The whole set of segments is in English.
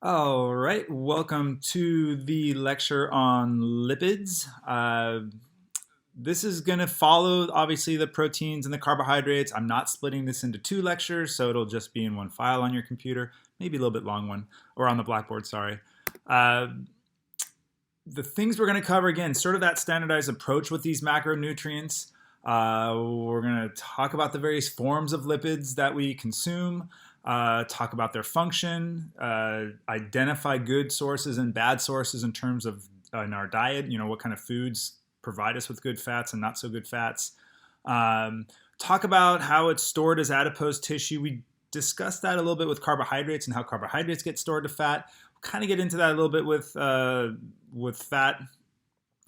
All right, welcome to the lecture on lipids. This is going to follow, obviously, the proteins and the carbohydrates. I'm not splitting this into two lectures, so it'll just be in one file on your computer, maybe a little bit long one, or on the Blackboard, sorry. Uh, the things we're going to cover, again, sort of that standardized approach with these macronutrients. We're going to talk about the various forms of lipids that we consume, talk about their function, identify good sources and bad sources in terms of in our diet, what kind of foods provide us with good fats and not so good fats. Talk about how it's stored as adipose tissue. We discussed that a little bit with carbohydrates and how carbohydrates get stored to fat. We'll kind of get into that a little bit with fat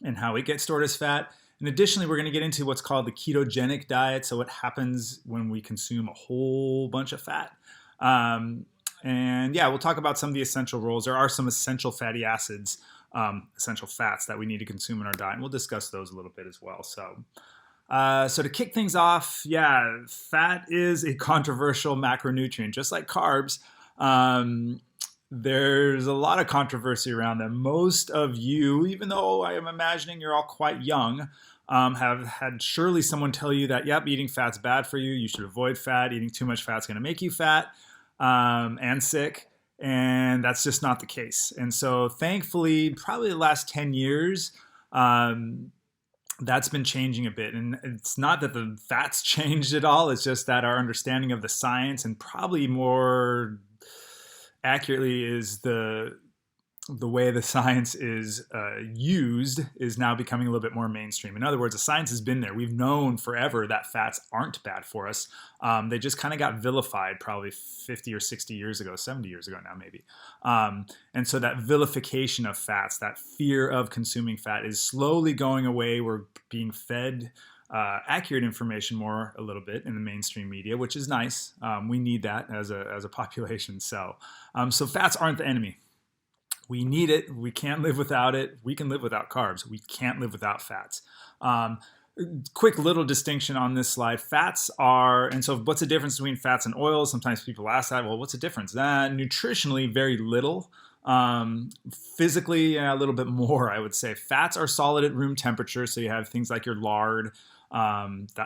and how it gets stored as fat. And additionally, we're going to get into what's called the ketogenic diet. So what happens when we consume a whole bunch of fat. And yeah, we'll talk about some of the essential roles. There are some essential fatty acids, essential fats that we need to consume in our diet. And we'll discuss those a little bit as well. So to kick things off, yeah, fat is a controversial macronutrient, just like carbs. There's a lot of controversy around them. Most of you, even though I am imagining you're all quite young, have had surely someone tell you that, yep, eating fat's bad for you. You should avoid fat. Eating too much fat's going to make you fat and sick. And that's just not the case. And so thankfully, probably the last 10 years, that's been changing a bit. And it's not that the fats changed at all. It's just that our understanding of the science, and probably more accurately is the way the science is used, is now becoming a little bit more mainstream. In other words, the science has been there. We've known forever that fats aren't bad for us. They just kind of got vilified probably 50 or 60 years ago, 70 years ago now maybe. And so that vilification of fats, that fear of consuming fat, is slowly going away. We're being fed accurate information more a little bit in the mainstream media, which is nice. We need that as a population. So fats aren't the enemy. We need it. We can't live without it. We can live without carbs. We can't live without fats. Quick little distinction on this slide. Fats are, and so what's the difference between fats and oils? Sometimes people ask that, well, what's the difference? Nutritionally, very little. Physically, a little bit more, I would say. Fats are solid at room temperature, so you have things like your lard,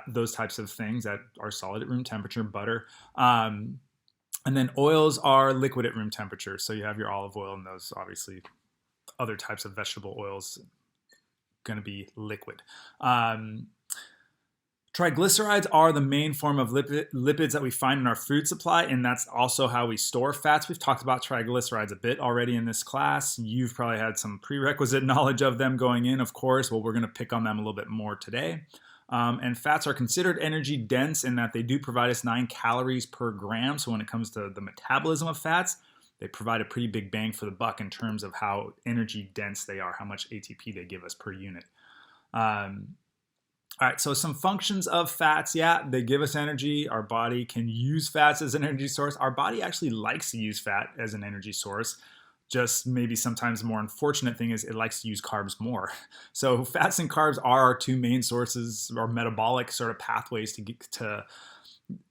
those types of things that are solid at room temperature, butter. And then oils are liquid at room temperature. So you have your olive oil and those, obviously, other types of vegetable oils going to be liquid. Triglycerides are the main form of lipids that we find in our food supply, and that's also how we store fats. We've talked about triglycerides a bit already in this class. You've probably had some prerequisite knowledge of them going in, of course. Well, we're going to pick on them a little bit more today. And fats are considered energy dense in that they do provide us 9 calories per gram. So when it comes to the metabolism of fats, they provide a pretty big bang for the buck in terms of how energy dense they are, how much ATP they give us per unit. All right, so some functions of fats. Yeah, they give us energy. Our body can use fats as an energy source. Our body actually likes to use fat as an energy source. Just maybe sometimes the more unfortunate thing is it likes to use carbs more. So fats and carbs are our two main sources, or metabolic sort of pathways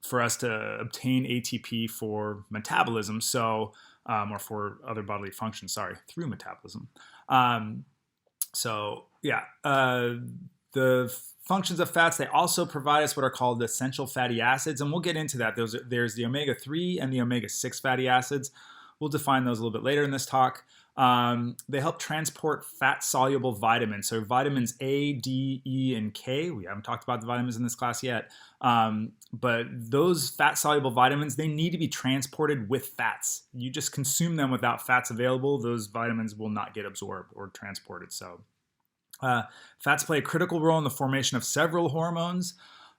for us to obtain ATP for metabolism. So, or for other bodily functions, through metabolism. The functions of fats, they also provide us what are called essential fatty acids. And we'll get into that. There's the omega-3 and the omega-6 fatty acids. We'll define those a little bit later in this talk. They help transport fat-soluble vitamins. So vitamins A, D, E, and K. We haven't talked about the vitamins in this class yet. But those fat-soluble vitamins, they need to be transported with fats. You just consume them without fats available, those vitamins will not get absorbed or transported. So fats play a critical role in the formation of several hormones,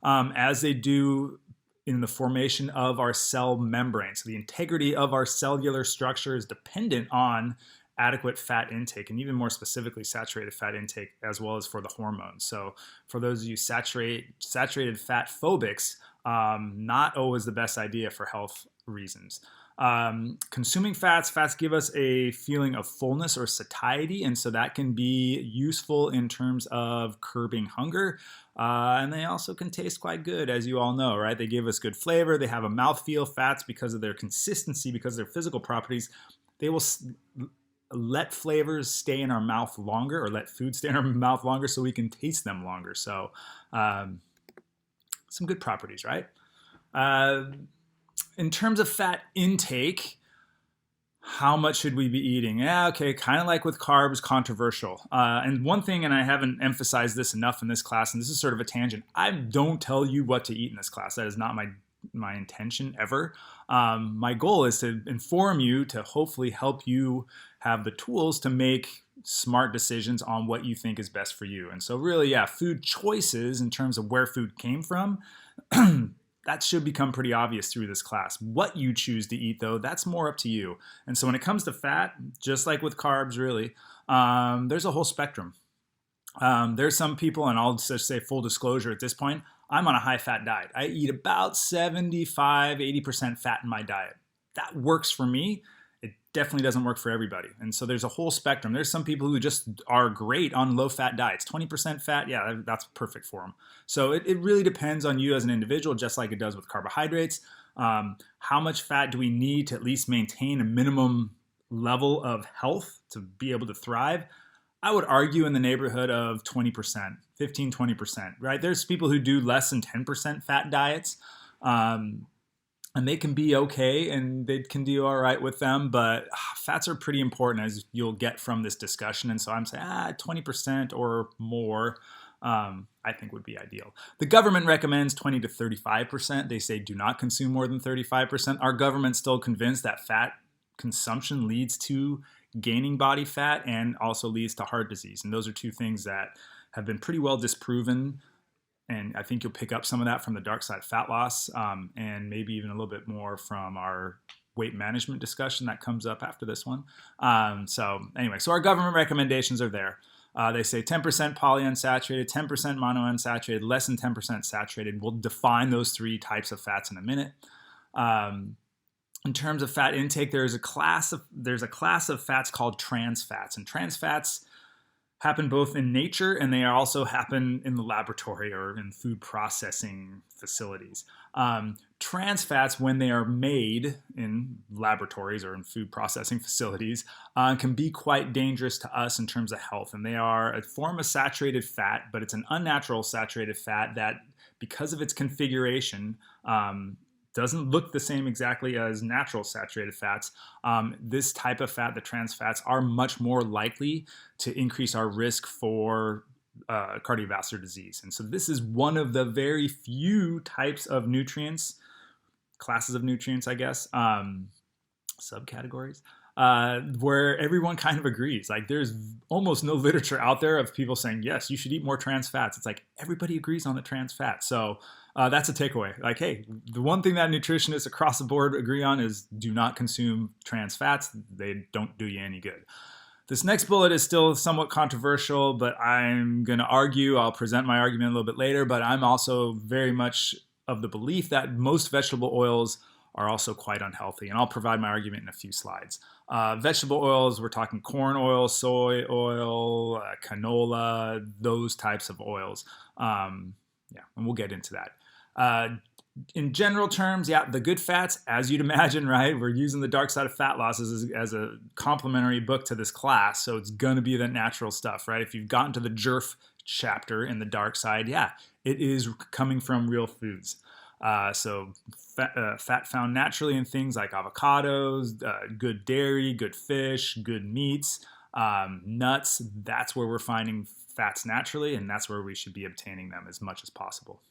as they do in the formation of our cell membrane. So the integrity of our cellular structure is dependent on adequate fat intake, and even more specifically saturated fat intake, as well as for the hormones. So for those of you saturated fat phobics, not always the best idea for health reasons. Consuming fats give us a feeling of fullness or satiety, and so that can be useful in terms of curbing hunger. And they also can taste quite good, as you all know, right? They give us good flavor. They have a mouthfeel. Fats, because of their consistency, because of their physical properties, they will let flavors stay in our mouth longer, or let food stay in our mouth longer so we can taste them longer. So some good properties, right? In terms of fat intake, how much should we be eating? Yeah, okay, kind of like with carbs, controversial. And one thing, and I haven't emphasized this enough in this class, and this is sort of a tangent, I don't tell you what to eat in this class. That is not my intention ever. My goal is to inform you, to hopefully help you have the tools to make smart decisions on what you think is best for you. And so really, yeah, food choices in terms of where food came from, that should become pretty obvious through this class. What you choose to eat, though, that's more up to you. And so when it comes to fat, just like with carbs, really, there's a whole spectrum. There's some people, and I'll just say full disclosure at this point, I'm on a high-fat diet. I eat about 75, 80% fat in my diet. That works for me. It definitely doesn't work for everybody. And so there's a whole spectrum. There's some people who just are great on low-fat diets. 20% fat, yeah, that's perfect for them. So it really depends on you as an individual, just like it does with carbohydrates. How much fat do we need to at least maintain a minimum level of health to be able to thrive? I would argue in the neighborhood of 20%, 15, 20%, right? There's people who do less than 10% fat diets, and they can be okay and they can do all right with them, but fats are pretty important, as you'll get from this discussion. And so I'm saying 20% or more, I think would be ideal. The government recommends 20 to 35%. They say do not consume more than 35%. Our government's still convinced that fat consumption leads to gaining body fat and also leads to heart disease. And those are two things that have been pretty well disproven. And I think you'll pick up some of that from the dark side of fat loss, and maybe even a little bit more from our weight management discussion that comes up after this one. So anyway, so our government recommendations are there. They say 10% polyunsaturated, 10% monounsaturated, less than 10% saturated. We'll define those three types of fats in a minute. In terms of fat intake, there's a class of fats called trans fats, and trans fats happen both in nature and they also happen in the laboratory or in food processing facilities. Trans fats, when they are made in laboratories or in food processing facilities, can be quite dangerous to us in terms of health. And they are a form of saturated fat, but it's an unnatural saturated fat that, because of its configuration, doesn't look the same exactly as natural saturated fats. This type of fat, the trans fats, are much more likely to increase our risk for cardiovascular disease. And so this is one of the very few types of nutrients, classes of nutrients, I guess, subcategories, where everyone kind of agrees. Like, there's almost no literature out there of people saying, yes, you should eat more trans fats. It's like everybody agrees on the trans fat. So that's a takeaway. Like, hey, the one thing that nutritionists across the board agree on is do not consume trans fats. They don't do you any good. This next bullet is still somewhat controversial, but I'm going to argue. I'll present my argument a little bit later, but I'm also very much of the belief that most vegetable oils are also quite unhealthy, and I'll provide my argument in a few slides. Vegetable oils, we're talking corn oil, soy oil, canola, those types of oils. And we'll get into that. In general terms, the good fats, as you'd imagine, right? We're using the dark side of fat loss as a complementary book to this class, so it's going to be the natural stuff, right? If you've gotten to the JERF chapter in the dark side, it is coming from real foods. So fat found naturally in things like avocados, good dairy, good fish, good meats, nuts. That's where we're finding fats naturally, and that's where we should be obtaining them as much as possible.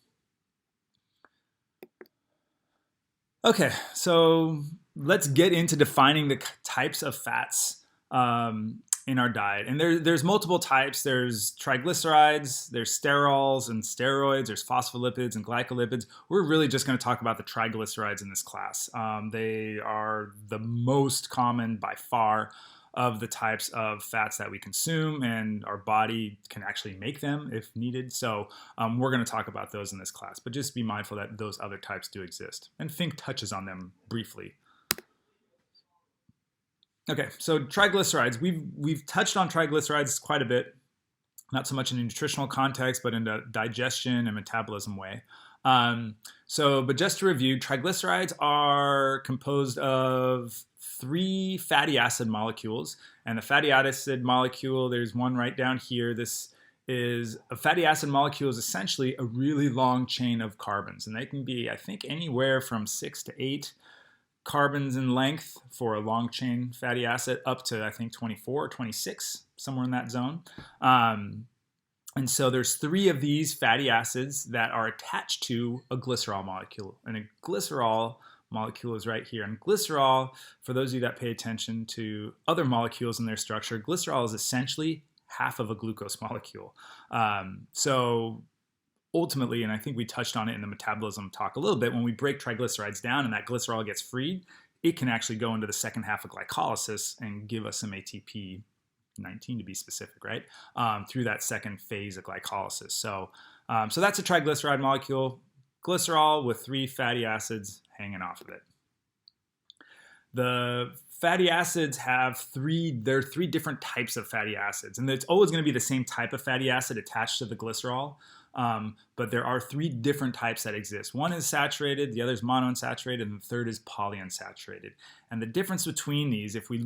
Okay, so let's get into defining the types of fats in our diet. And there's multiple types. There's triglycerides, there's sterols and steroids, there's phospholipids and glycolipids. We're really just going to talk about the triglycerides in this class. They are the most common by far of the types of fats that we consume, and our body can actually make them if needed. So we're going to talk about those in this class, but just be mindful that those other types do exist. And Fink touches on them briefly. Okay, so triglycerides. We've touched on triglycerides quite a bit, not so much in a nutritional context, but in a digestion and metabolism way. But just to review, triglycerides are composed of three fatty acid molecules. And the fatty acid molecule, there's one right down here. This is a fatty acid molecule is essentially a really long chain of carbons. And they can be, I think, anywhere from 6 to 8 carbons in length for a long chain fatty acid up to, I think, 24 or 26, somewhere in that zone. And so there's three of these fatty acids that are attached to a glycerol molecule. And a glycerol molecule is right here. And glycerol, for those of you that pay attention to other molecules in their structure, glycerol is essentially half of a glucose molecule. So ultimately, and I think we touched on it in the metabolism talk a little bit, when we break triglycerides down and that glycerol gets freed, it can actually go into the second half of glycolysis and give us some ATP, 19 to be specific, right? Through that second phase of glycolysis. So that's a triglyceride molecule, glycerol with three fatty acids hanging off of it. The fatty acids have there are three different types of fatty acids, and it's always going to be the same type of fatty acid attached to the glycerol. But there are three different types that exist. One is saturated, the other is monounsaturated, and the third is polyunsaturated. And the difference between these, if we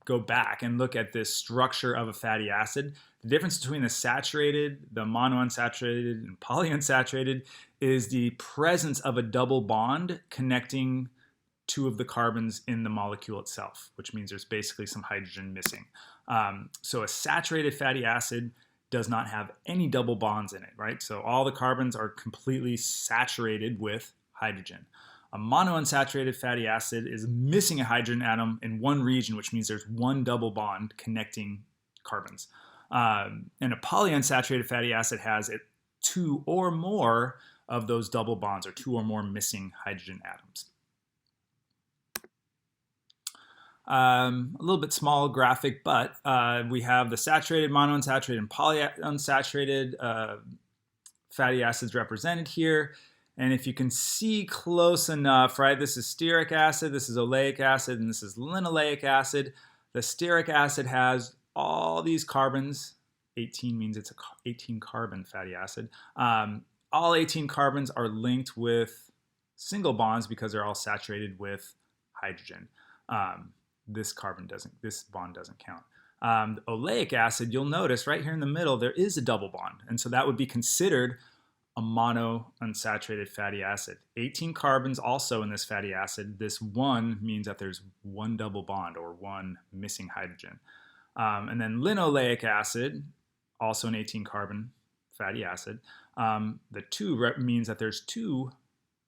go back and look at this structure of a fatty acid, the difference between the saturated, the monounsaturated, and polyunsaturated is the presence of a double bond connecting two of the carbons in the molecule itself, which means there's basically some hydrogen missing. So a saturated fatty acid does not have any double bonds in it, right? So all the carbons are completely saturated with hydrogen. A monounsaturated fatty acid is missing a hydrogen atom in one region, which means there's one double bond connecting carbons. And a polyunsaturated fatty acid has two or more of those double bonds, or two or more missing hydrogen atoms. A little bit small graphic, but we have the saturated, monounsaturated, and polyunsaturated fatty acids represented here. And if you can see close enough, right, this is stearic acid, this is oleic acid, and this is linoleic acid. The stearic acid has all these carbons. 18 means it's a 18 carbon fatty acid. All 18 carbons are linked with single bonds because they're all saturated with hydrogen. This bond doesn't count. The oleic acid, you'll notice right here in the middle, there is a double bond. And so that would be considered a monounsaturated fatty acid. 18 carbons also in this fatty acid. This one means that there's one double bond or one missing hydrogen. And then linoleic acid, also an 18 carbon fatty acid. The two means that there's two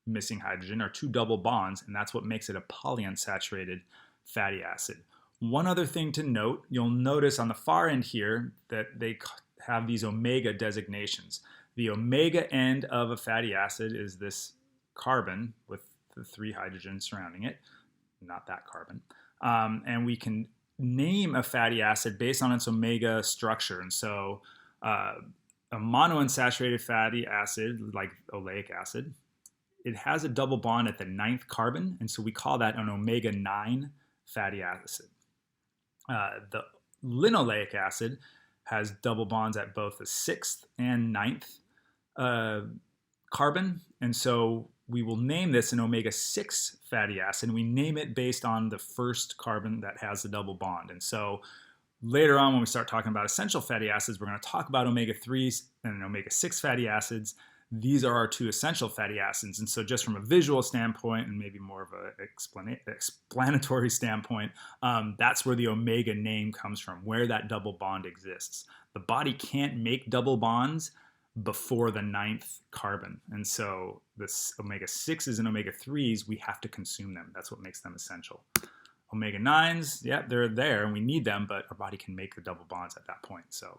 missing hydrogen or two double bonds, and that's what makes it a polyunsaturated fatty acid. One other thing to note, you'll notice on the far end here that they have these omega designations. The omega end of a fatty acid is this carbon with the three hydrogens surrounding it, not that carbon. And we can name a fatty acid based on its omega structure. And so a monounsaturated fatty acid, like oleic acid, it has a double bond at the 9th carbon, and so we call that an omega-9 fatty acid. The linoleic acid has double bonds at both the 6th and 9th carbon, and so we will name this an omega-6 fatty acid, and we name it based on the first carbon that has the double bond. And so later on, when we start talking about essential fatty acids, we're going to talk about omega-3s and omega-6 fatty acids. These are our two essential fatty acids. And so just from a visual standpoint and maybe more of an explanatory standpoint, that's where the omega name comes from, where that double bond exists. The body can't make double bonds before the 9th carbon. And so this omega-6s and omega-3s, we have to consume them. That's what makes them essential. Omega-9s, yeah, they're there and we need them, but our body can make the double bonds at that point. So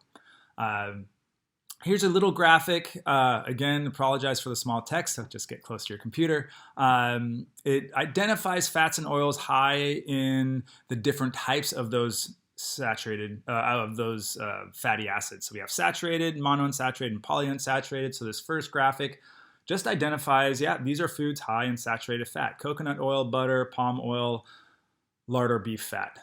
here's a little graphic. Again, apologize for the small text, so just get close to your computer. It identifies fats and oils high in the different types of those saturated, fatty acids. So we have saturated, monounsaturated, and polyunsaturated. So this first graphic just identifies, yeah, these are foods high in saturated fat: coconut oil, butter, palm oil, lard or beef fat.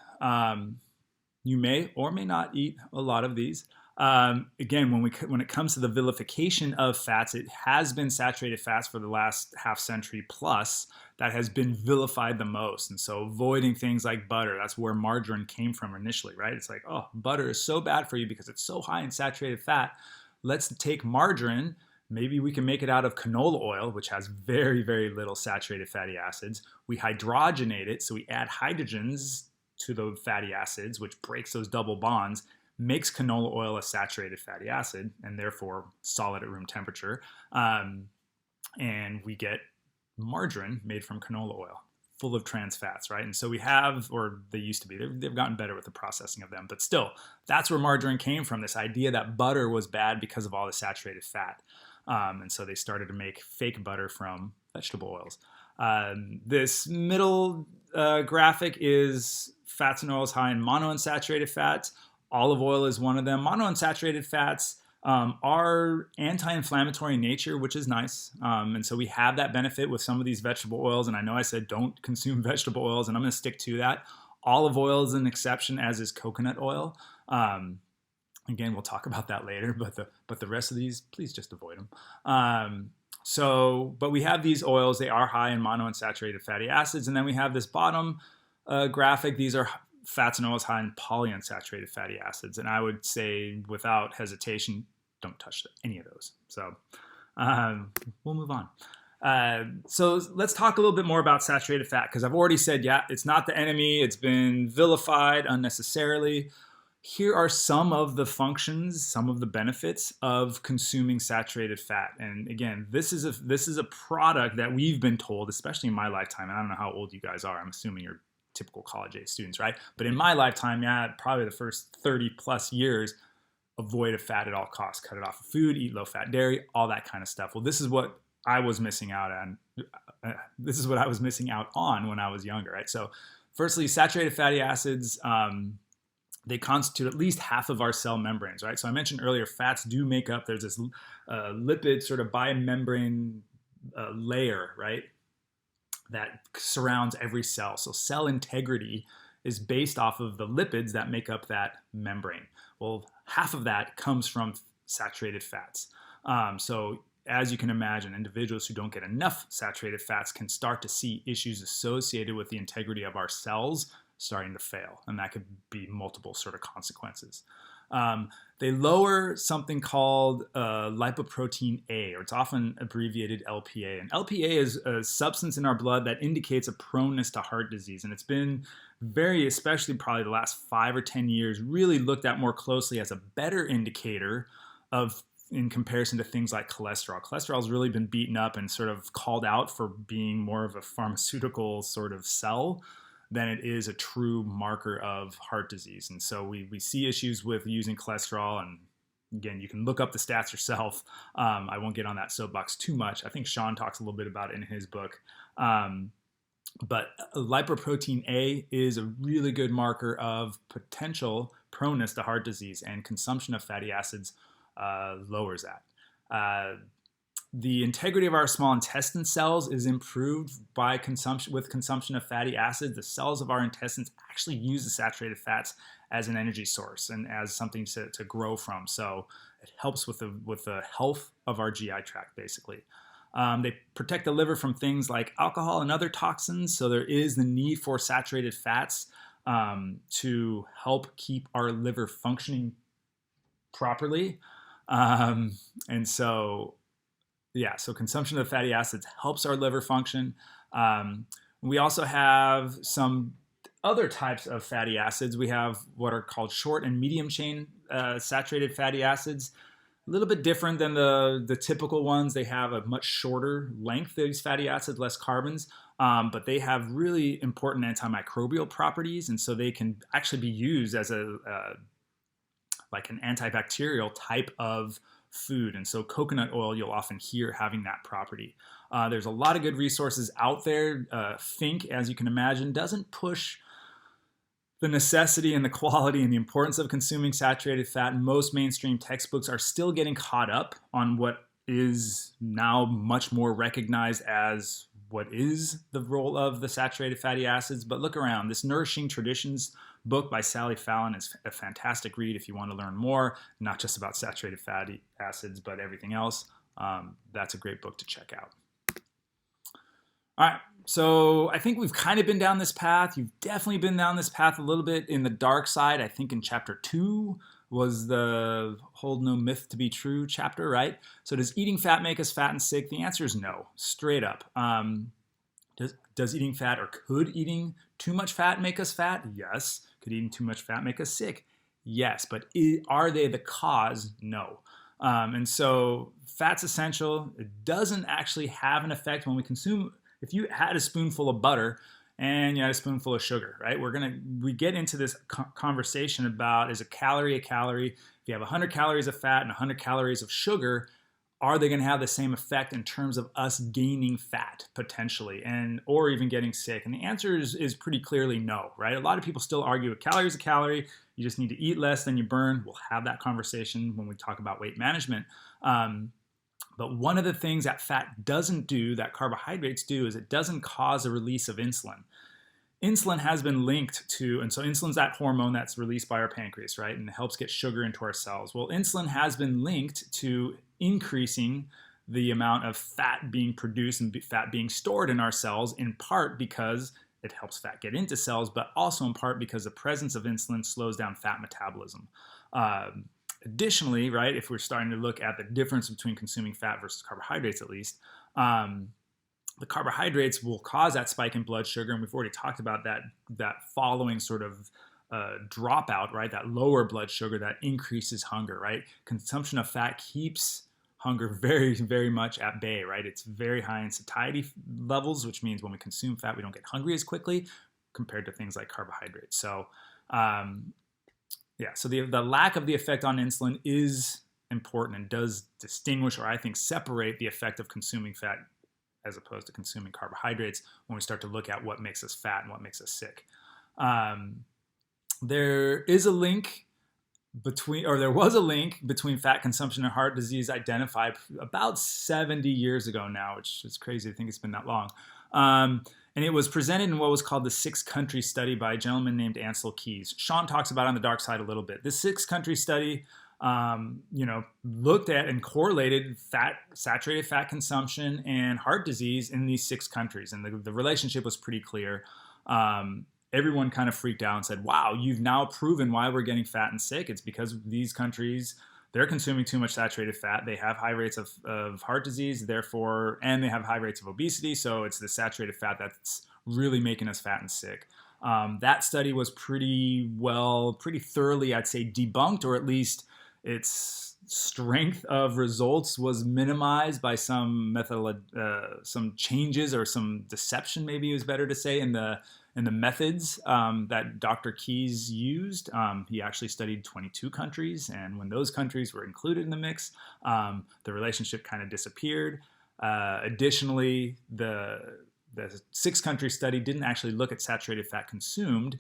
You may or may not eat a lot of these. Again, when it comes to the vilification of fats, it has been saturated fats for the last half century plus that has been vilified the most. And so avoiding things like butter, that's where margarine came from initially, right? It's like, oh, butter is so bad for you because it's so high in saturated fat. Let's take margarine. Maybe we can make it out of canola oil, which has very, very little saturated fatty acids. We hydrogenate it, so we add hydrogens to the fatty acids, which breaks those double bonds, makes canola oil a saturated fatty acid and therefore solid at room temperature. And we get margarine made from canola oil, full of trans fats, right? And so we have, or they used to be, they've gotten better with the processing of them, but still, that's where margarine came from, this idea that butter was bad because of all the saturated fat. And so they started to make fake butter from vegetable oils. This middle graphic is fats and oils high in monounsaturated fats. Olive oil is one of them. Monounsaturated fats are anti-inflammatory in nature, which is nice. And so we have that benefit with some of these vegetable oils. And I know I said don't consume vegetable oils, and I'm going to stick to that. Olive oil is an exception, as is coconut oil. Again, we'll talk about that later, but the rest of these, please just avoid them. But we have these oils, they are high in monounsaturated fatty acids. And then we have this bottom graphic. These are fats and oils high in polyunsaturated fatty acids. And I would say without hesitation, don't touch any of those. So we'll move on. So let's talk a little bit more about saturated fat, because I've already said, yeah, it's not the enemy. It's been vilified unnecessarily. Here are some of the functions, some of the benefits of consuming saturated fat. And again, this is a product that we've been told, especially in my lifetime, and I don't know how old you guys are. I'm assuming you're typical college age students, right? But in my lifetime, yeah, probably the first 30 plus years, avoid fat at all costs, cut it off of food, eat low fat dairy, all that kind of stuff. Well, this is what I was missing out on. This is what I was missing out on when I was younger, right? So firstly, saturated fatty acids, they constitute at least half of our cell membranes, right? So I mentioned earlier, fats do make up, there's this lipid sort of biomembrane layer, right, that surrounds every cell. So cell integrity is based off of the lipids that make up that membrane. Well, half of that comes from saturated fats. So as you can imagine, individuals who don't get enough saturated fats can start to see issues associated with the integrity of our cells starting to fail, and that could be multiple sort of consequences. They lower something called lipoprotein A, or it's often abbreviated LPA. And LPA is a substance in our blood that indicates a proneness to heart disease. And it's been very, especially probably the last 5 or 10 years, really looked at more closely as a better indicator of, in comparison to things like cholesterol. Cholesterol has really been beaten up and sort of called out for being more of a pharmaceutical sort of cell than it is a true marker of heart disease. And so we see issues with using cholesterol. And again, you can look up the stats yourself. I won't get on that soapbox too much. I think Sean talks a little bit about it in his book. But lipoprotein A is a really good marker of potential proneness to heart disease, and consumption of fatty acids lowers that. The integrity of our small intestine cells is improved by consumption of fatty acids. The cells of our intestines actually use the saturated fats as an energy source and as something to grow from. So it helps with the health of our GI tract, basically. They protect the liver from things like alcohol and other toxins. So there is the need for saturated fats to help keep our liver functioning properly. So consumption of fatty acids helps our liver function. We also have some other types of fatty acids. We have what are called short and medium chain saturated fatty acids. A little bit different than the typical ones. They have a much shorter length, these fatty acids, less carbons, but they have really important antimicrobial properties, and so they can actually be used as like an antibacterial type of food. And so coconut oil, you'll often hear having that property. There's a lot of good resources out there. Fink, as you can imagine, doesn't push the necessity and the quality and the importance of consuming saturated fat. Most mainstream textbooks are still getting caught up on what is now much more recognized as what is the role of the saturated fatty acids, but look around. This Nourishing Traditions book by Sally Fallon is a fantastic read if you want to learn more, not just about saturated fatty acids, but everything else. That's a great book to check out. All right, so I think we've kind of been down this path. You've definitely been down this path a little bit in the dark side. I think in chapter 2 was the Hold No Myth to Be True chapter, right? So does eating fat make us fat and sick? The answer is no, straight up. Does eating fat, or could eating too much fat make us fat? Yes. Could eating too much fat make us sick? Yes. But are they the cause? No. And so fat's essential. It doesn't actually have an effect when we consume. If you had a spoonful of butter and you had a spoonful of sugar, right? We get into this conversation about, is a calorie a calorie? If you have 100 calories of fat and 100 calories of sugar, are they going to have the same effect in terms of us gaining fat potentially, or even getting sick? And the answer is pretty clearly no, right? A lot of people still argue a calorie is a calorie. You just need to eat less than you burn. We'll have that conversation when we talk about weight management. But one of the things that fat doesn't do, that carbohydrates do, is it doesn't cause a release of insulin. Insulin has been linked to, and so insulin's that hormone that's released by our pancreas, right? And it helps get sugar into our cells. Well, insulin has been linked to increasing the amount of fat being produced and fat being stored in our cells, in part because it helps fat get into cells, but also in part because the presence of insulin slows down fat metabolism. Additionally, right, if we're starting to look at the difference between consuming fat versus carbohydrates, at least, the carbohydrates will cause that spike in blood sugar, and we've already talked about that following sort of dropout, right? That lower blood sugar that increases hunger, right? Consumption of fat keeps hunger very, very much at bay, right? It's very high in satiety levels, which means when we consume fat, we don't get hungry as quickly compared to things like carbohydrates. So, so the lack of the effect on insulin is important and does distinguish, or I think separate, the effect of consuming fat as opposed to consuming carbohydrates when we start to look at what makes us fat and what makes us sick. There was a link between fat consumption and heart disease identified about 70 years ago now, which is crazy to think it's been that long. And it was presented in what was called the 6-country study by a gentleman named Ancel Keys. Sean talks about it on the dark side a little bit. This 6-country study, looked at and correlated saturated fat consumption and heart disease in these 6 countries. And the relationship was pretty clear. Everyone kind of freaked out and said, wow, you've now proven why we're getting fat and sick. It's because these countries, they're consuming too much saturated fat. They have high rates of heart disease, therefore, and they have high rates of obesity. So it's the saturated fat that's really making us fat and sick. That study was pretty thoroughly, I'd say, debunked, or at least its strength of results was minimized by some changes, or some deception, maybe it was better to say, in the methods that Dr. Keys used. He actually studied 22 countries, and when those countries were included in the mix, the relationship kind of disappeared. Additionally, the 6-country study didn't actually look at saturated fat consumed.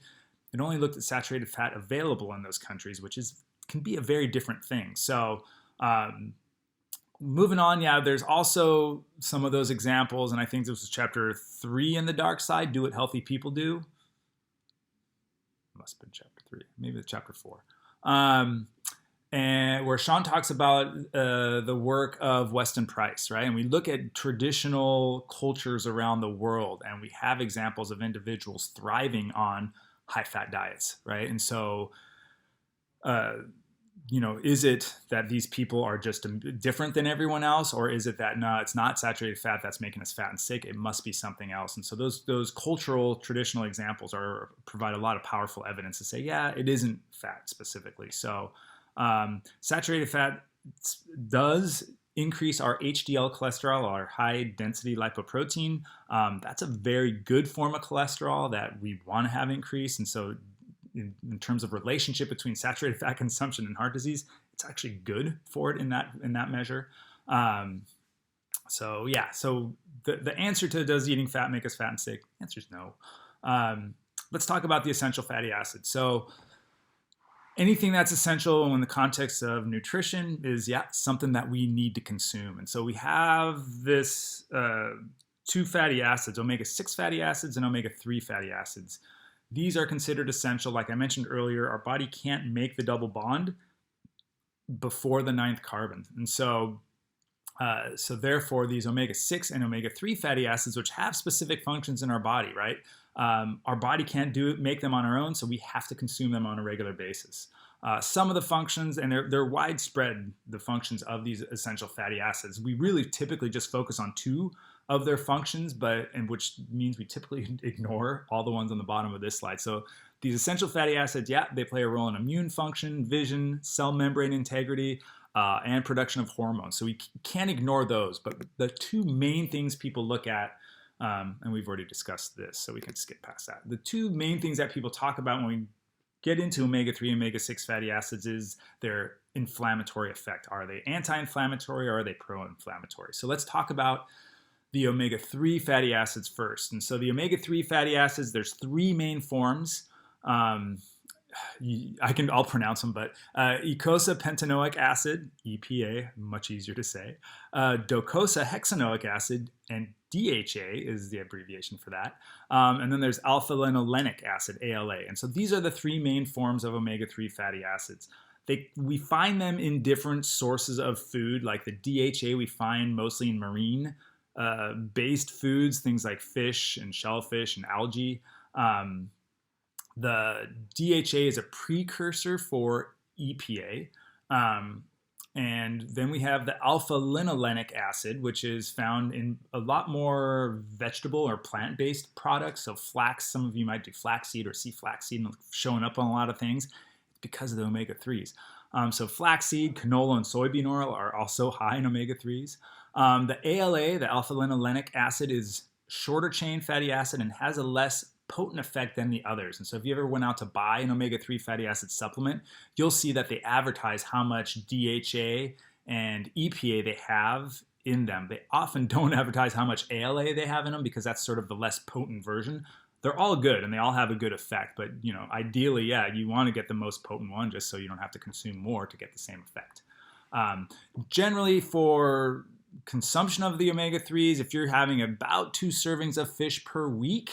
It only looked at saturated fat available in those countries, which can be a very different thing. So moving on, there's also some of those examples, and I think this was chapter 3 in the dark side, Do What Healthy People Do. Must have been chapter 3, maybe it's chapter 4. And where Sean talks about the work of Weston Price, right? And we look at traditional cultures around the world, and we have examples of individuals thriving on high-fat diets, right? And so, is it that these people are just different than everyone else, or is it that, no, it's not saturated fat that's making us fat and sick, it must be something else? And so those cultural traditional examples provide a lot of powerful evidence to say, yeah, it isn't fat specifically. So saturated fat does increase our HDL cholesterol, our high density lipoprotein. That's a very good form of cholesterol that we want to have increased. And so in terms of relationship between saturated fat consumption and heart disease, it's actually good for it in that measure. So the answer to, does eating fat make us fat and sick? The answer is no. Let's talk about the essential fatty acids. So anything that's essential in the context of nutrition is something that we need to consume. And so we have this two fatty acids, omega-6 fatty acids and omega-3 fatty acids. These are considered essential. Like I mentioned earlier, our body can't make the double bond before the ninth carbon. And so therefore, these omega-6 and omega-3 fatty acids, which have specific functions in our body, right? Our body can't make them on our own, so we have to consume them on a regular basis. Some of the functions, and they're widespread, the functions of these essential fatty acids. We really typically just focus on two of their functions, which means we typically ignore all the ones on the bottom of this slide. So these essential fatty acids, yeah, they play a role in immune function, vision, cell membrane integrity, and production of hormones. So we can't ignore those. But the two main things people look at, and we've already discussed this, so we can skip past that. The two main things that people talk about when we get into omega-3 and omega-6 fatty acids is their inflammatory effect. Are they anti-inflammatory or are they pro-inflammatory? So let's talk about the omega-3 fatty acids first. And so the omega-3 fatty acids, there's three main forms. I'll pronounce them, but eicosapentaenoic acid, EPA, much easier to say, docosahexaenoic acid, and DHA is the abbreviation for that. And then there's alpha-linolenic acid, ALA. And so these are the three main forms of omega-3 fatty acids. We find them in different sources of food, like the DHA we find mostly in marine based foods, things like fish and shellfish and algae. The DHA is a precursor for EPA. And then we have the alpha-linolenic acid, which is found in a lot more vegetable or plant-based products. So flax, some of you might do flaxseed or see flaxseed showing up on a lot of things. It's because of the omega-3s. So flaxseed, canola, and soybean oil are also high in omega-3s. The ALA, the alpha-linolenic acid, is shorter chain fatty acid and has a less potent effect than the others. And so if you ever went out to buy an omega-3 fatty acid supplement, you'll see that they advertise how much DHA and EPA they have in them. They often don't advertise how much ALA they have in them because that's sort of the less potent version. They're all good and they all have a good effect, but ideally, yeah, you want to get the most potent one just so you don't have to consume more to get the same effect. Generally, for consumption of the omega-3s, if you're having about 2 servings of fish per week,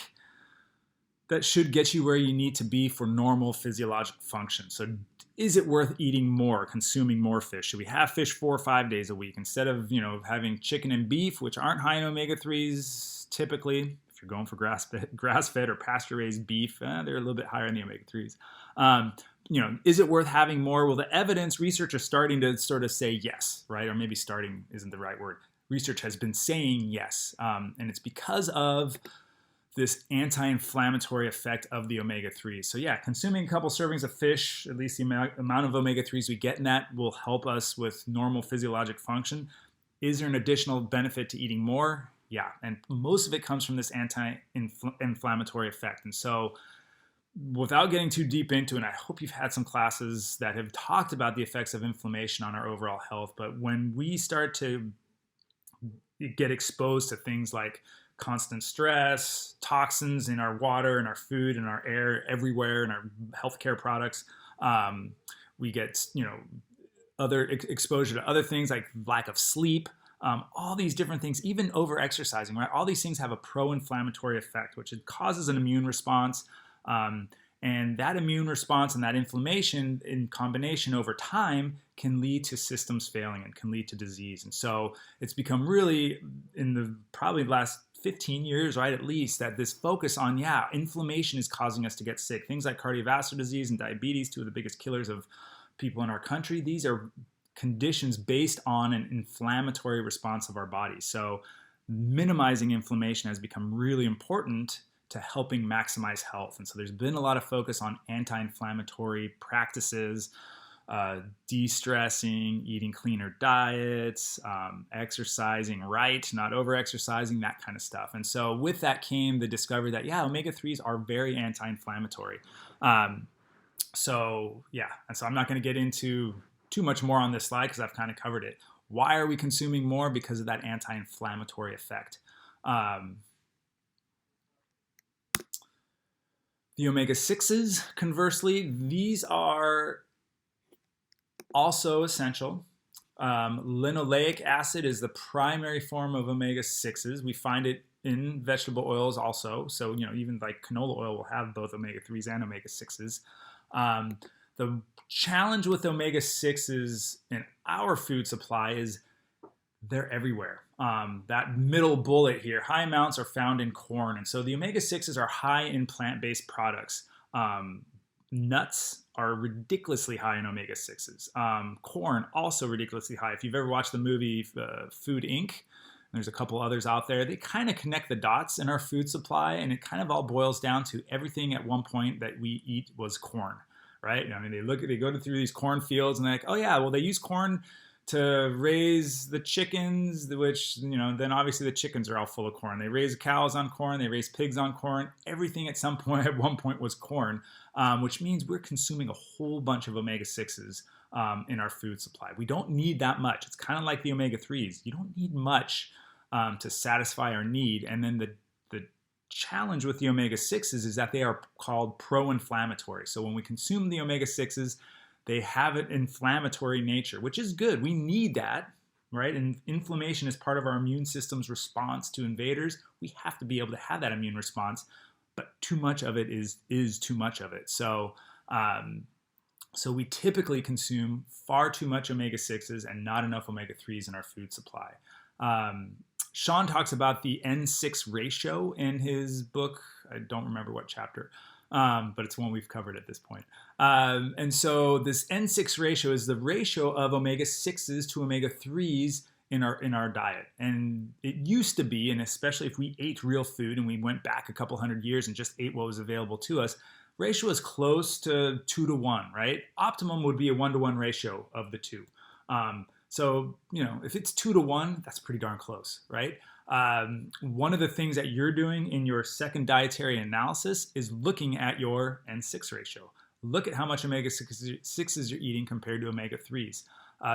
that should get you where you need to be for normal physiological function. So is it worth eating more, consuming more fish? Should we have fish 4 or 5 days a week instead of having chicken and beef, which aren't high in omega-3s typically? If you're going for grass-fed or pasture-raised beef, they're a little bit higher in the omega-3s. Is it worth having more? Well, the evidence, research is starting to sort of say yes, right? Or maybe starting isn't the right word. Research has been saying yes, and it's because of this anti-inflammatory effect of the omega-3s. So yeah, consuming a couple servings of fish, at least the amount of omega-3s we get in that, will help us with normal physiologic function. Is there an additional benefit to eating more? Yeah, and most of it comes from this anti-inflammatory effect. And so without getting too deep into it, and I hope you've had some classes that have talked about the effects of inflammation on our overall health, but when we start to get exposed to things like constant stress, toxins in our water, in our food, in our air, everywhere, in our healthcare products. We get, other exposure to other things like lack of sleep, all these different things, even over-exercising, right? All these things have a pro-inflammatory effect, which it causes an immune response. And that immune response and that inflammation in combination over time can lead to systems failing and can lead to disease. And so it's become really, in the probably last 15 years, right, at least, that this focus on, inflammation is causing us to get sick. Things like cardiovascular disease and diabetes, two of the biggest killers of people in our country, these are conditions based on an inflammatory response of our bodies. So minimizing inflammation has become really important to helping maximize health. And so there's been a lot of focus on anti-inflammatory practices, de-stressing, eating cleaner diets, exercising right, not over-exercising, that kind of stuff. And so with that came the discovery that, omega-3s are very anti-inflammatory. And so I'm not going to get into too much more on this slide because I've kind of covered it. Why are we consuming more? Because of that anti-inflammatory effect. The omega-6s, conversely, these are also essential. Linoleic acid is the primary form of omega-6s. We find it in vegetable oils also. So, even like canola oil will have both omega-3s and omega-6s. Um, the challenge with omega-6s in our food supply is they're everywhere. That middle bullet here, high amounts are found in corn. And so the omega-6s are high in plant-based products. Nuts are ridiculously high in omega-6s. Corn, also ridiculously high. If you've ever watched the movie Food Inc., there's a couple others out there. They kind of connect the dots in our food supply, and it kind of all boils down to everything at one point that we eat was corn, right? I mean, they go through these cornfields and they're like, oh yeah, well they use corn to raise the chickens, which, then obviously the chickens are all full of corn. They raise cows on corn, they raise pigs on corn. Everything at some point, at one point, was corn, which means we're consuming a whole bunch of omega-6s in our food supply. We don't need that much. It's kind of like the omega-3s. You don't need much to satisfy our need. And then the challenge with the omega-6s is that they are called pro-inflammatory. So when we consume the omega-6s, they have an inflammatory nature, which is good. We need that, right? And inflammation is part of our immune system's response to invaders. We have to be able to have that immune response, but too much of it is too much of it. So, so we typically consume far too much omega-6s and not enough omega-3s in our food supply. Sean talks about the N6 ratio in his book. I don't remember what chapter. But it's one we've covered at this point. And so this N6 ratio is the ratio of omega-6s to omega-3s in our diet. And it used to be, and especially if we ate real food and we went back a couple hundred years and just ate what was available to us, ratio is close to 2 to 1, right? Optimum would be a 1 to 1 ratio of the two. So, if it's 2 to 1, that's pretty darn close, right? One of the things that you're doing in your second dietary analysis is looking at your N6 ratio. Look at how much omega-6s you're eating compared to omega-3s.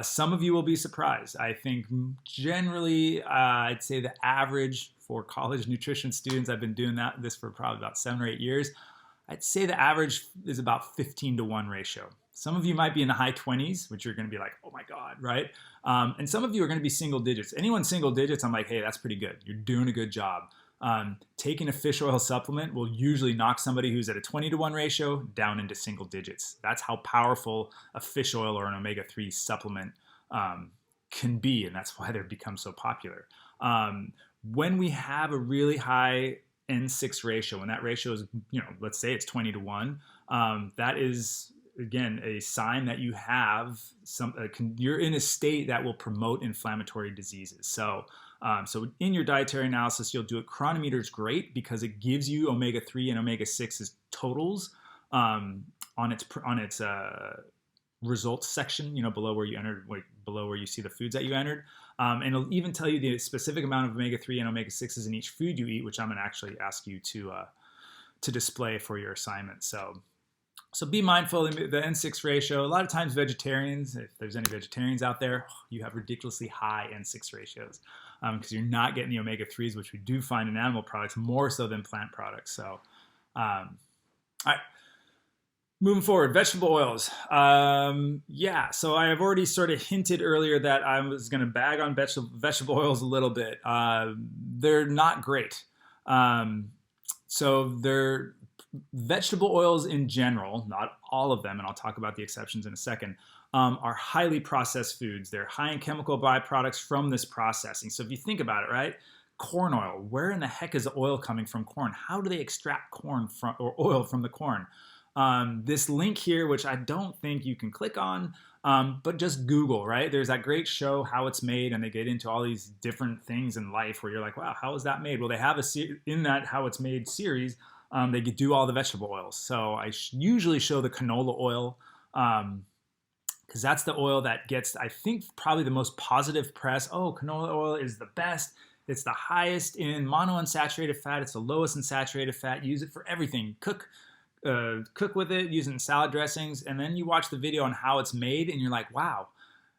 Some of you will be surprised. I think generally, I'd say the average for college nutrition students, I've been doing this for probably about 7 or 8 years, I'd say the average is about 15 to 1 ratio. Some of you might be in the high 20s, which you're going to be like, oh my God, right? And some of you are going to be single digits. Anyone single digits, I'm like, hey, that's pretty good. You're doing a good job. Taking a fish oil supplement will usually knock somebody who's at a 20 to 1 ratio down into single digits. That's how powerful a fish oil or an omega-3 supplement can be, and that's why they've become so popular. When we have a really high N6 ratio, and that ratio is, let's say it's 20 to 1, that is, again, a sign that you have you're in a state that will promote inflammatory diseases. So in your dietary analysis, you'll do it. Chronometer is great because it gives you omega-3 and omega-6's totals on its results section, below where you entered, below where you see the foods that you entered. And it'll even tell you the specific amount of omega-3 and omega-6s in each food you eat, which I'm going to actually ask you to display for your assignment. So be mindful of the N6 ratio. A lot of times vegetarians, if there's any vegetarians out there, you have ridiculously high N6 ratios because you're not getting the omega-3s, which we do find in animal products more so than plant products. So, all right. Moving forward, vegetable oils. So I have already sort of hinted earlier that I was going to bag on vegetable oils a little bit. They're not great. Vegetable oils in general, not all of them, and I'll talk about the exceptions in a second, are highly processed foods. They're high in chemical byproducts from this processing. So if you think about it, right? Corn oil, where in the heck is the oil coming from corn? How do they extract oil from the corn? This link here, which I don't think you can click on, but just Google, right? There's that great show, How It's Made, and they get into all these different things in life where you're like, wow, how is that made? Well, they have in that How It's Made series, they do all the vegetable oils. So I usually show the canola oil because that's the oil that gets, I think, probably the most positive press. Oh, canola oil is the best. It's the highest in monounsaturated fat. It's the lowest in saturated fat. Use it for everything. Cook with it, use it in salad dressings. And then you watch the video on how it's made and you're like, wow,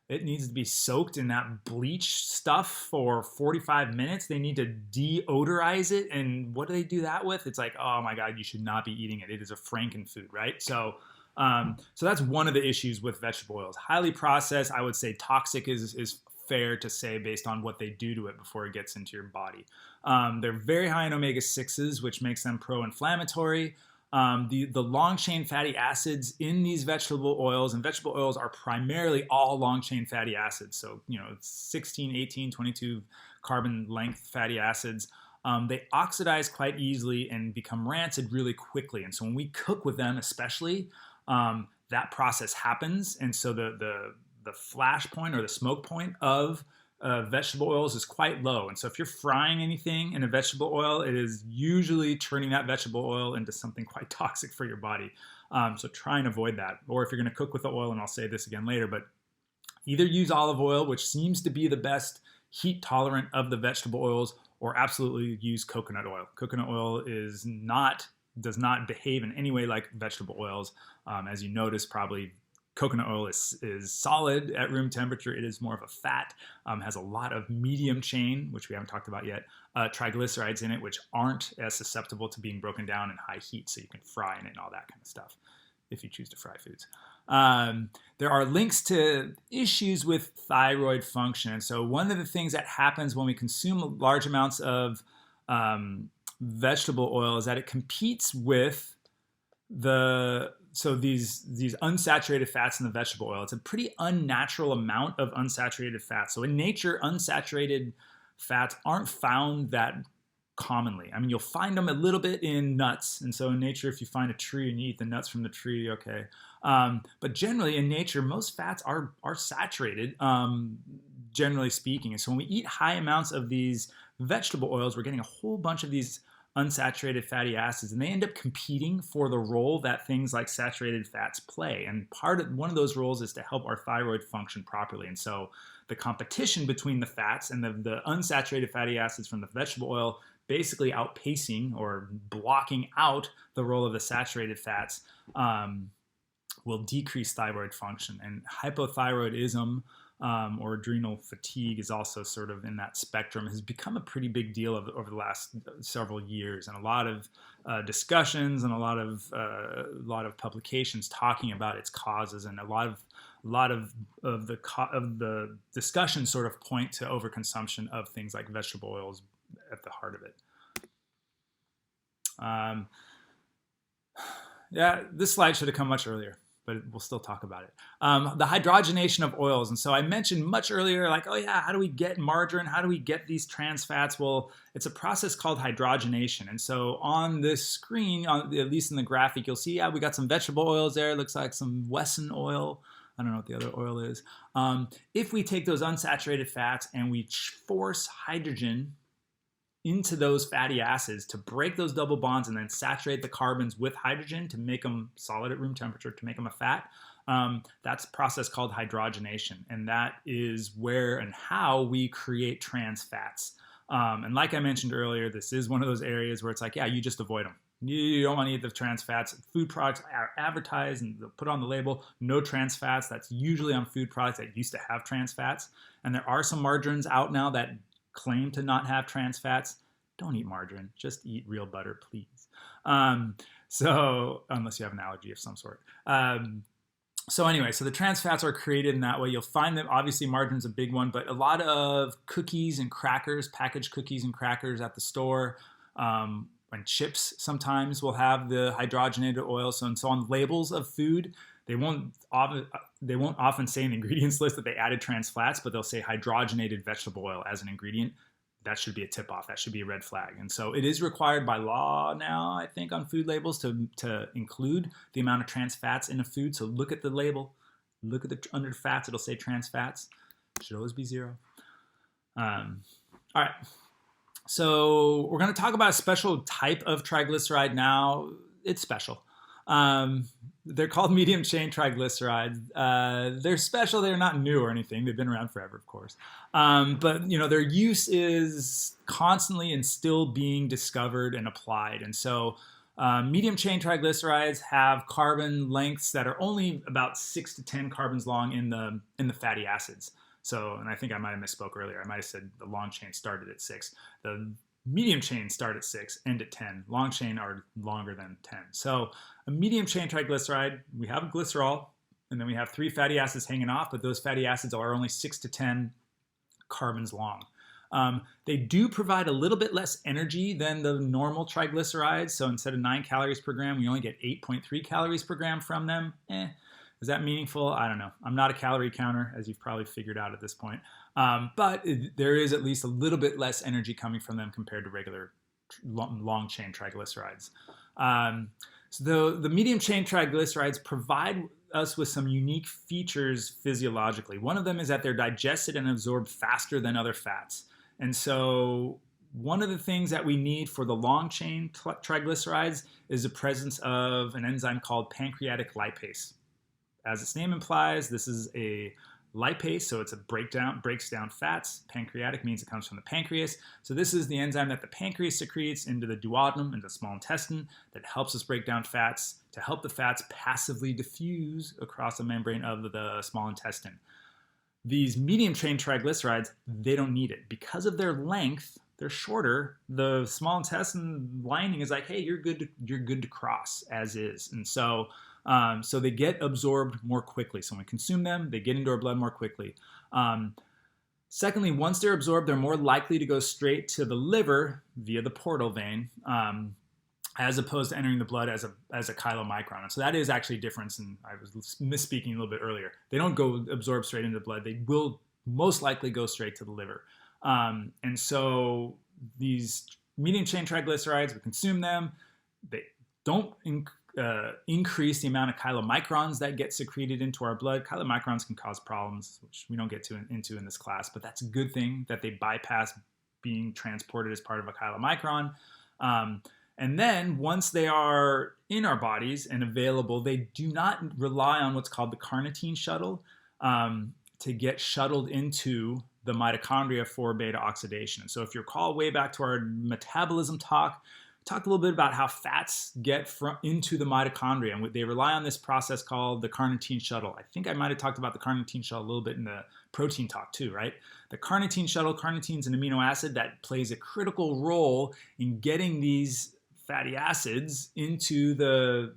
it needs to be soaked in that bleach stuff for 45 minutes. They need to deodorize it. And what do they do that with? It's like, oh my God, you should not be eating it. It is a frankenfood, right? So that's one of the issues with vegetable oils. Highly processed, I would say toxic is fair to say based on what they do to it before it gets into your body. They're very high in omega-6s, which makes them pro-inflammatory. The long-chain fatty acids in these vegetable oils, and vegetable oils are primarily all long-chain fatty acids. So, 16, 18, 22 carbon length fatty acids. They oxidize quite easily and become rancid really quickly. And so when we cook with them, especially, that process happens. And so the flash point or the smoke point of vegetable oils is quite low. And so if you're frying anything in a vegetable oil, it is usually turning that vegetable oil into something quite toxic for your body. So try and avoid that. Or if you're going to cook with the oil, and I'll say this again later, but either use olive oil, which seems to be the best heat tolerant of the vegetable oils, or absolutely use coconut oil. Coconut oil does not behave in any way like vegetable oils. As you notice, probably coconut oil is solid at room temperature. It is more of a fat, has a lot of medium chain, which we haven't talked about yet, triglycerides in it, which aren't as susceptible to being broken down in high heat, so you can fry in it and all that kind of stuff, if you choose to fry foods. There are links to issues with thyroid function. And so one of the things that happens when we consume large amounts of vegetable oil is that it competes with these unsaturated fats in the vegetable oil. It's a pretty unnatural amount of unsaturated fat. So in nature, unsaturated fats aren't found that commonly. I mean, you'll find them a little bit in nuts. And so in nature, if you find a tree and you eat the nuts from the tree, okay. But generally in nature, most fats are saturated, generally speaking. And so when we eat high amounts of these vegetable oils, we're getting a whole bunch of these unsaturated fatty acids, and they end up competing for the role that things like saturated fats play. And one of those roles is to help our thyroid function properly. And so the competition between the fats and the unsaturated fatty acids from the vegetable oil basically outpacing or blocking out the role of the saturated fats will decrease thyroid function. And hypothyroidism or adrenal fatigue is also sort of in that spectrum, has become a pretty big deal over the last several years, and a lot of discussions and a lot of publications talking about its causes, and a lot of the discussions sort of point to overconsumption of things like vegetable oils at the heart of it. Yeah, this slide should have come much earlier, but we'll still talk about it. The hydrogenation of oils. And so I mentioned much earlier, like, oh yeah, how do we get margarine? How do we get these trans fats? Well, it's a process called hydrogenation. And so on this screen, at least in the graphic, you'll see, yeah, we got some vegetable oils there. It looks like some Wesson oil. I don't know what the other oil is. If we take those unsaturated fats and we force hydrogen into those fatty acids to break those double bonds and then saturate the carbons with hydrogen to make them solid at room temperature, to make them a fat, that's a process called hydrogenation. And that is where and how we create trans fats. And like I mentioned earlier, this is one of those areas where it's like, yeah, you just avoid them. You don't want to eat the trans fats. Food products are advertised and they'll put on the label, no trans fats. That's usually on food products that used to have trans fats. And there are some margarines out now that claim to not have trans fats. Don't eat margarine. Just eat real butter, please. So unless you have an allergy of some sort. So anyway, so the trans fats are created in that way. You'll find that obviously margarine's a big one, but a lot of cookies and crackers, packaged cookies and crackers at the store, and chips sometimes will have the hydrogenated oil. So on labels of food, they won't often say in the ingredients list that they added trans fats, but they'll say hydrogenated vegetable oil as an ingredient. That should be a tip-off. That should be a red flag. And so it is required by law now, I think, on food labels to include the amount of trans fats in a food. So look at the label. Look at under fats. It'll say trans fats. It should always be 0. All right. So we're going to talk about a special type of triglyceride now. It's special. They're called medium chain triglycerides. They're special. They're not new or anything. They've been around forever, of course. But their use is constantly and still being discovered and applied. And so medium chain triglycerides have carbon lengths that are only about 6 to 10 carbons long in the fatty acids. So, and I think I might have misspoke earlier. I might have said the long chain started at 6. The medium chain start at 6, end at 10. Long chain are longer than 10. So a medium chain triglyceride, we have glycerol, and then we have 3 fatty acids hanging off, but those fatty acids are only 6 to 10 carbons long. They do provide a little bit less energy than the normal triglycerides. So instead of 9 calories per gram, we only get 8.3 calories per gram from them. Is that meaningful? I don't know. I'm not a calorie counter, as you've probably figured out at this point. But there is at least a little bit less energy coming from them compared to regular long chain triglycerides. So the medium chain triglycerides provide us with some unique features physiologically. One of them is that they're digested and absorbed faster than other fats. And so one of the things that we need for the long chain triglycerides is the presence of an enzyme called pancreatic lipase. As its name implies, this is a lipase, so it's breaks down fats. Pancreatic means it comes from the pancreas. So this is the enzyme that the pancreas secretes into the duodenum, into the small intestine, that helps us break down fats to help the fats passively diffuse across the membrane of the small intestine. These medium chain triglycerides, they don't need it. Because of their length, they're shorter. The small intestine lining is like, hey, you're good to cross as is. And so they get absorbed more quickly. So when we consume them, they get into our blood more quickly. Secondly, once they're absorbed, they're more likely to go straight to the liver via the portal vein, as opposed to entering the blood as a chylomicron. And so that is actually a difference, and I was misspeaking a little bit earlier. They don't go absorb straight into the blood. They will most likely go straight to the liver. And so these medium chain triglycerides, we consume them. They don't increase the amount of chylomicrons that get secreted into our blood. Chylomicrons can cause problems, which we don't get into in this class, but that's a good thing that they bypass being transported as part of a chylomicron. And then once they are in our bodies and available, they do not rely on what's called the carnitine shuttle to get shuttled into the mitochondria for beta oxidation. So if you recall way back to our metabolism talk, talked a little bit about how fats get into the mitochondria, and they rely on this process called the carnitine shuttle. I think I might have talked about the carnitine shuttle a little bit in the protein talk too, right? The carnitine shuttle, carnitine is an amino acid that plays a critical role in getting these fatty acids into the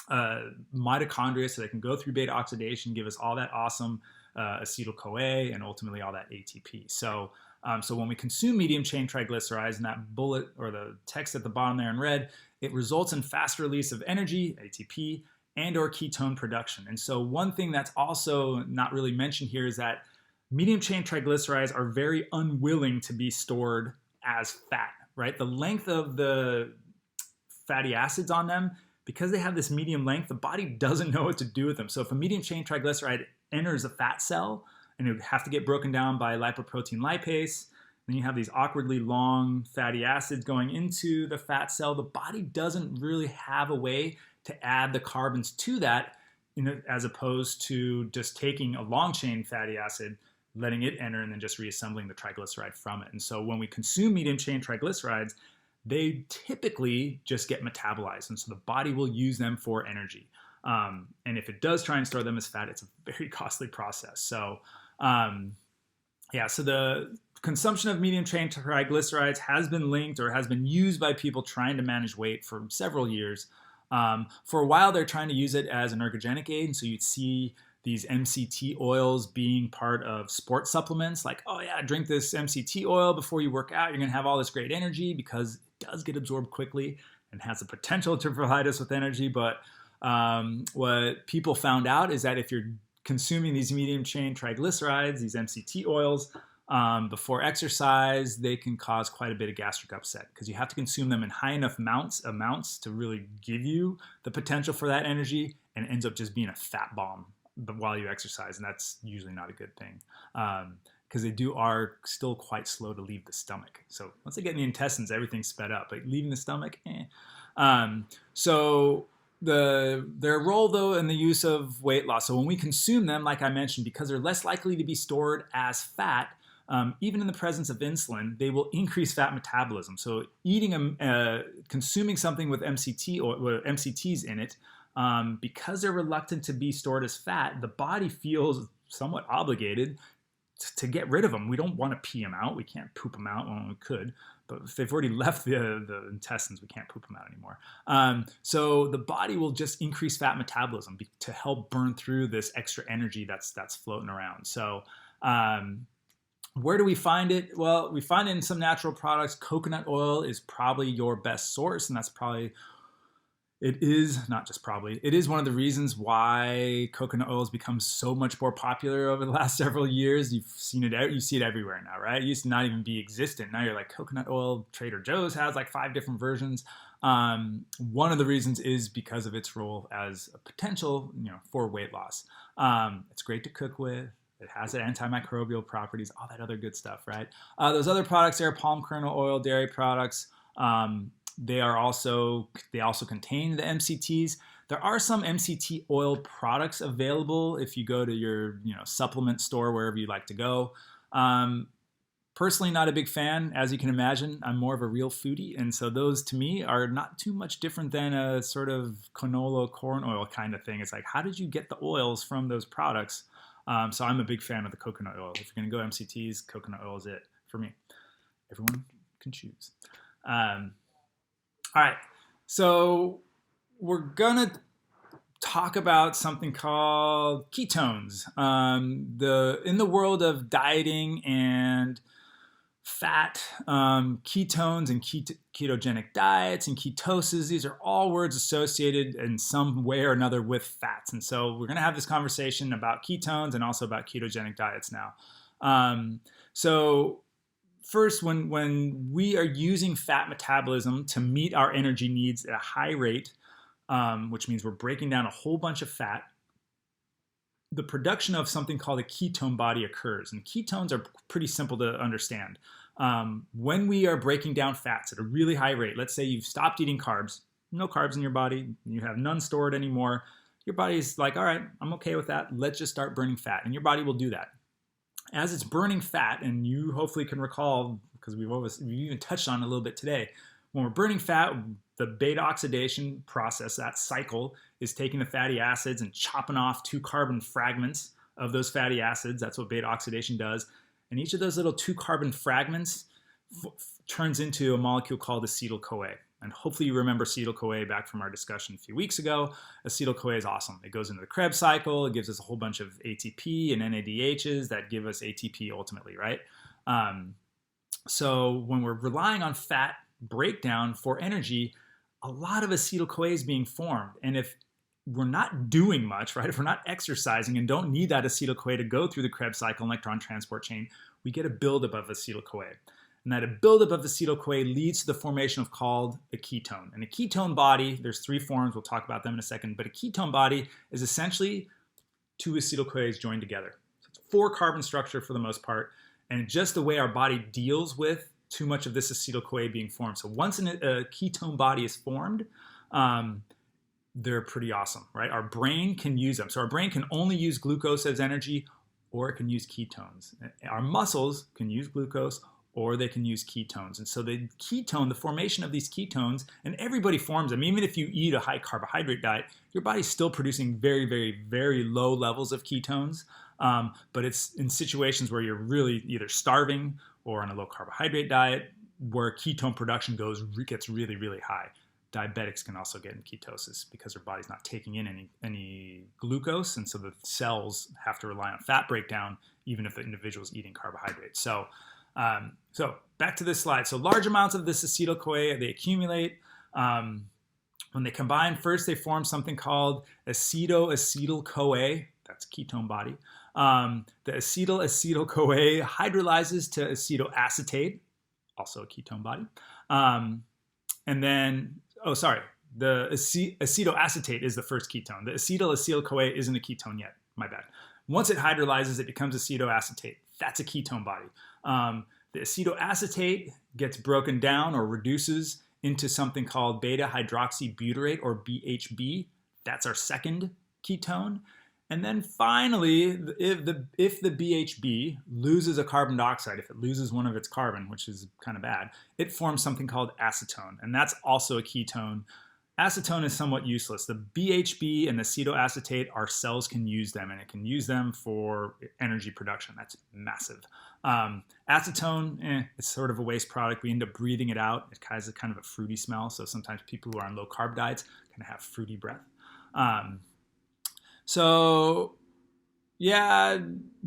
mitochondria so they can go through beta oxidation, give us all that awesome acetyl-CoA and ultimately all that ATP. So when we consume medium chain triglycerides, and that bullet or the text at the bottom there in red, it results in fast release of energy, ATP, and or ketone production. And so one thing that's also not really mentioned here is that medium chain triglycerides are very unwilling to be stored as fat, right? The length of the fatty acids on them, because they have this medium length, the body doesn't know what to do with them. So if a medium chain triglyceride enters a fat cell, and it would have to get broken down by lipoprotein lipase, then you have these awkwardly long fatty acids going into the fat cell. The body doesn't really have a way to add the carbons to that, as opposed to just taking a long chain fatty acid, letting it enter, and then just reassembling the triglyceride from it. And so when we consume medium chain triglycerides, they typically just get metabolized, and so the body will use them for energy. And if it does try and store them as fat, it's a very costly process. So so the consumption of medium chain triglycerides has been linked or has been used by people trying to manage weight for several years. For a while, they're trying to use it as an ergogenic aid, and so you'd see these MCT oils being part of sports supplements, like, oh yeah, drink this MCT oil before you work out. You're going to have all this great energy, because it does get absorbed quickly and has the potential to provide us with energy. But what people found out is that if you're consuming these medium chain triglycerides, these MCT oils, before exercise, they can cause quite a bit of gastric upset, because you have to consume them in high enough amounts to really give you the potential for that energy, and it ends up just being a fat bomb while you exercise, and that's usually not a good thing, because they are still quite slow to leave the stomach. So once they get in the intestines, everything's sped up, but leaving the stomach, So their role, though, in the use of weight loss. So when we consume them, like I mentioned, because they're less likely to be stored as fat, even in the presence of insulin, they will increase fat metabolism. So consuming something with MCT or MCTs in it, because they're reluctant to be stored as fat, the body feels somewhat obligated to get rid of them. We don't want to pee them out. We can't poop them out when we could. But if they've already left the intestines, we can't poop them out anymore. So the body will just increase fat metabolism to help burn through this extra energy that's floating around. So Where do we find it? Well, we find it in some natural products. Coconut oil is probably your best source, and that's probably it is not just probably, it is one of the reasons why coconut oil has become so much more popular over the last several years. You've seen it out, you see it everywhere now, right? It used to not even be existent. Now you're like, coconut oil, Trader Joe's has like 5 different versions. One of the reasons is because of its role as a potential, for weight loss. It's great to cook with. It has antimicrobial properties, all that other good stuff, right? Those other products there, palm kernel oil, dairy products. They also contain the MCTs. There are some MCT oil products available if you go to your supplement store, wherever you like to go. Personally, not a big fan. As you can imagine, I'm more of a real foodie, and so those to me are not too much different than a sort of canola corn oil kind of thing. It's like, how did you get the oils from those products? So I'm a big fan of the coconut oil. If you're going to go MCTs, coconut oil is it for me. Everyone can choose. All right, so we're gonna talk about something called ketones. In the world of dieting and fat, ketones and ketogenic diets and ketosis, these are all words associated in some way or another with fats. And so we're gonna have this conversation about ketones and also about ketogenic diets now. So first, when we are using fat metabolism to meet our energy needs at a high rate, which means we're breaking down a whole bunch of fat, the production of something called a ketone body occurs. And ketones are pretty simple to understand. When we are breaking down fats at a really high rate, let's say you've stopped eating carbs, no carbs in your body, you have none stored anymore, your body's like, all right, I'm okay with that. Let's just start burning fat. And your body will do that. As it's burning fat, and you hopefully can recall, because we've even touched on it a little bit today, when we're burning fat, the beta oxidation process, that cycle, is taking the fatty acids and chopping off 2 carbon fragments of those fatty acids. That's what beta oxidation does. And each of those little 2 carbon fragments turns into a molecule called acetyl-CoA. And hopefully you remember acetyl-CoA back from our discussion a few weeks ago. Acetyl-CoA is awesome. It goes into the Krebs cycle. It gives us a whole bunch of ATP and NADHs that give us ATP ultimately, right? So when we're relying on fat breakdown for energy, a lot of acetyl-CoA is being formed. And if we're not doing much, right? If we're not exercising and don't need that acetyl-CoA to go through the Krebs cycle and electron transport chain, we get a buildup of acetyl-CoA. And that a buildup of acetyl-CoA leads to the formation of called a ketone. And a ketone body, there's 3 forms, we'll talk about them in a second, but a ketone body is essentially 2 acetyl-CoAs joined together. So it's a 4-carbon structure for the most part, and just the way our body deals with too much of this acetyl-CoA being formed. So once a ketone body is formed, they're pretty awesome, right? Our brain can use them. So our brain can only use glucose as energy, or it can use ketones. Our muscles can use glucose, or they can use ketones. And so the formation of these ketones, and everybody forms them. Even if you eat a high carbohydrate diet, your body's still producing very, very, very low levels of ketones. But it's in situations where you're really either starving or on a low carbohydrate diet where ketone production gets really, really high. Diabetics can also get in ketosis because their body's not taking in any glucose, and so the cells have to rely on fat breakdown even if the individual's eating carbohydrates. So back to this slide. So large amounts of this acetyl-CoA, they accumulate. When they combine, first they form something called acetoacetyl-CoA. That's a ketone body. The acetyl-CoA hydrolyzes to acetoacetate, also a ketone body. And then, the acetoacetate is the first ketone. The acetyl-CoA isn't a ketone yet, my bad. Once it hydrolyzes, it becomes acetoacetate. That's a ketone body. The acetoacetate gets broken down or reduces into something called beta hydroxybutyrate, or BHB. That's our second ketone. And then finally, if the BHB loses a carbon dioxide, if it loses one of its carbon, which is kind of bad, it forms something called acetone, and that's also a ketone. Acetone is somewhat useless. The BHB and the acetoacetate, our cells can use them, and it can use them for energy production. That's massive. Acetone, it's sort of a waste product. We end up breathing it out. It has a kind of a fruity smell, so sometimes people who are on low-carb diets kind of have fruity breath. So Yeah,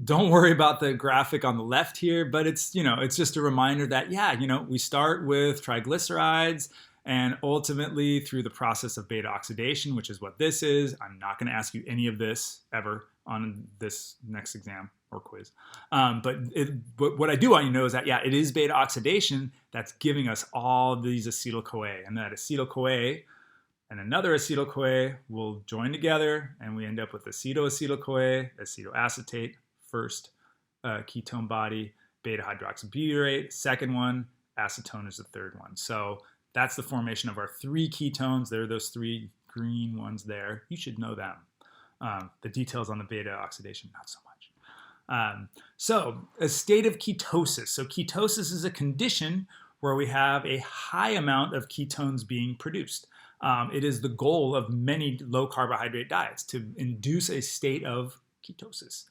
don't worry about the graphic on the left here, but it's just a reminder that, yeah, we start with triglycerides and ultimately through the process of beta oxidation, which is what this is. I'm not going to ask you any of this ever on this next exam or quiz. But what I do want you to know is that, yeah, it is beta oxidation that's giving us all these acetyl-CoA, and that acetyl-CoA and another acetyl-CoA will join together, and we end up with acetoacetyl-CoA, acetoacetate, first ketone body, beta hydroxybutyrate, second one, acetone is the third one. So that's the formation of our three ketones. There are those three green ones there. You should know them. The details on the beta oxidation, not so much. So a state of ketosis. So ketosis is a condition where we have a high amount of ketones being produced. It is the goal of many low carbohydrate diets to induce a state of ketosis.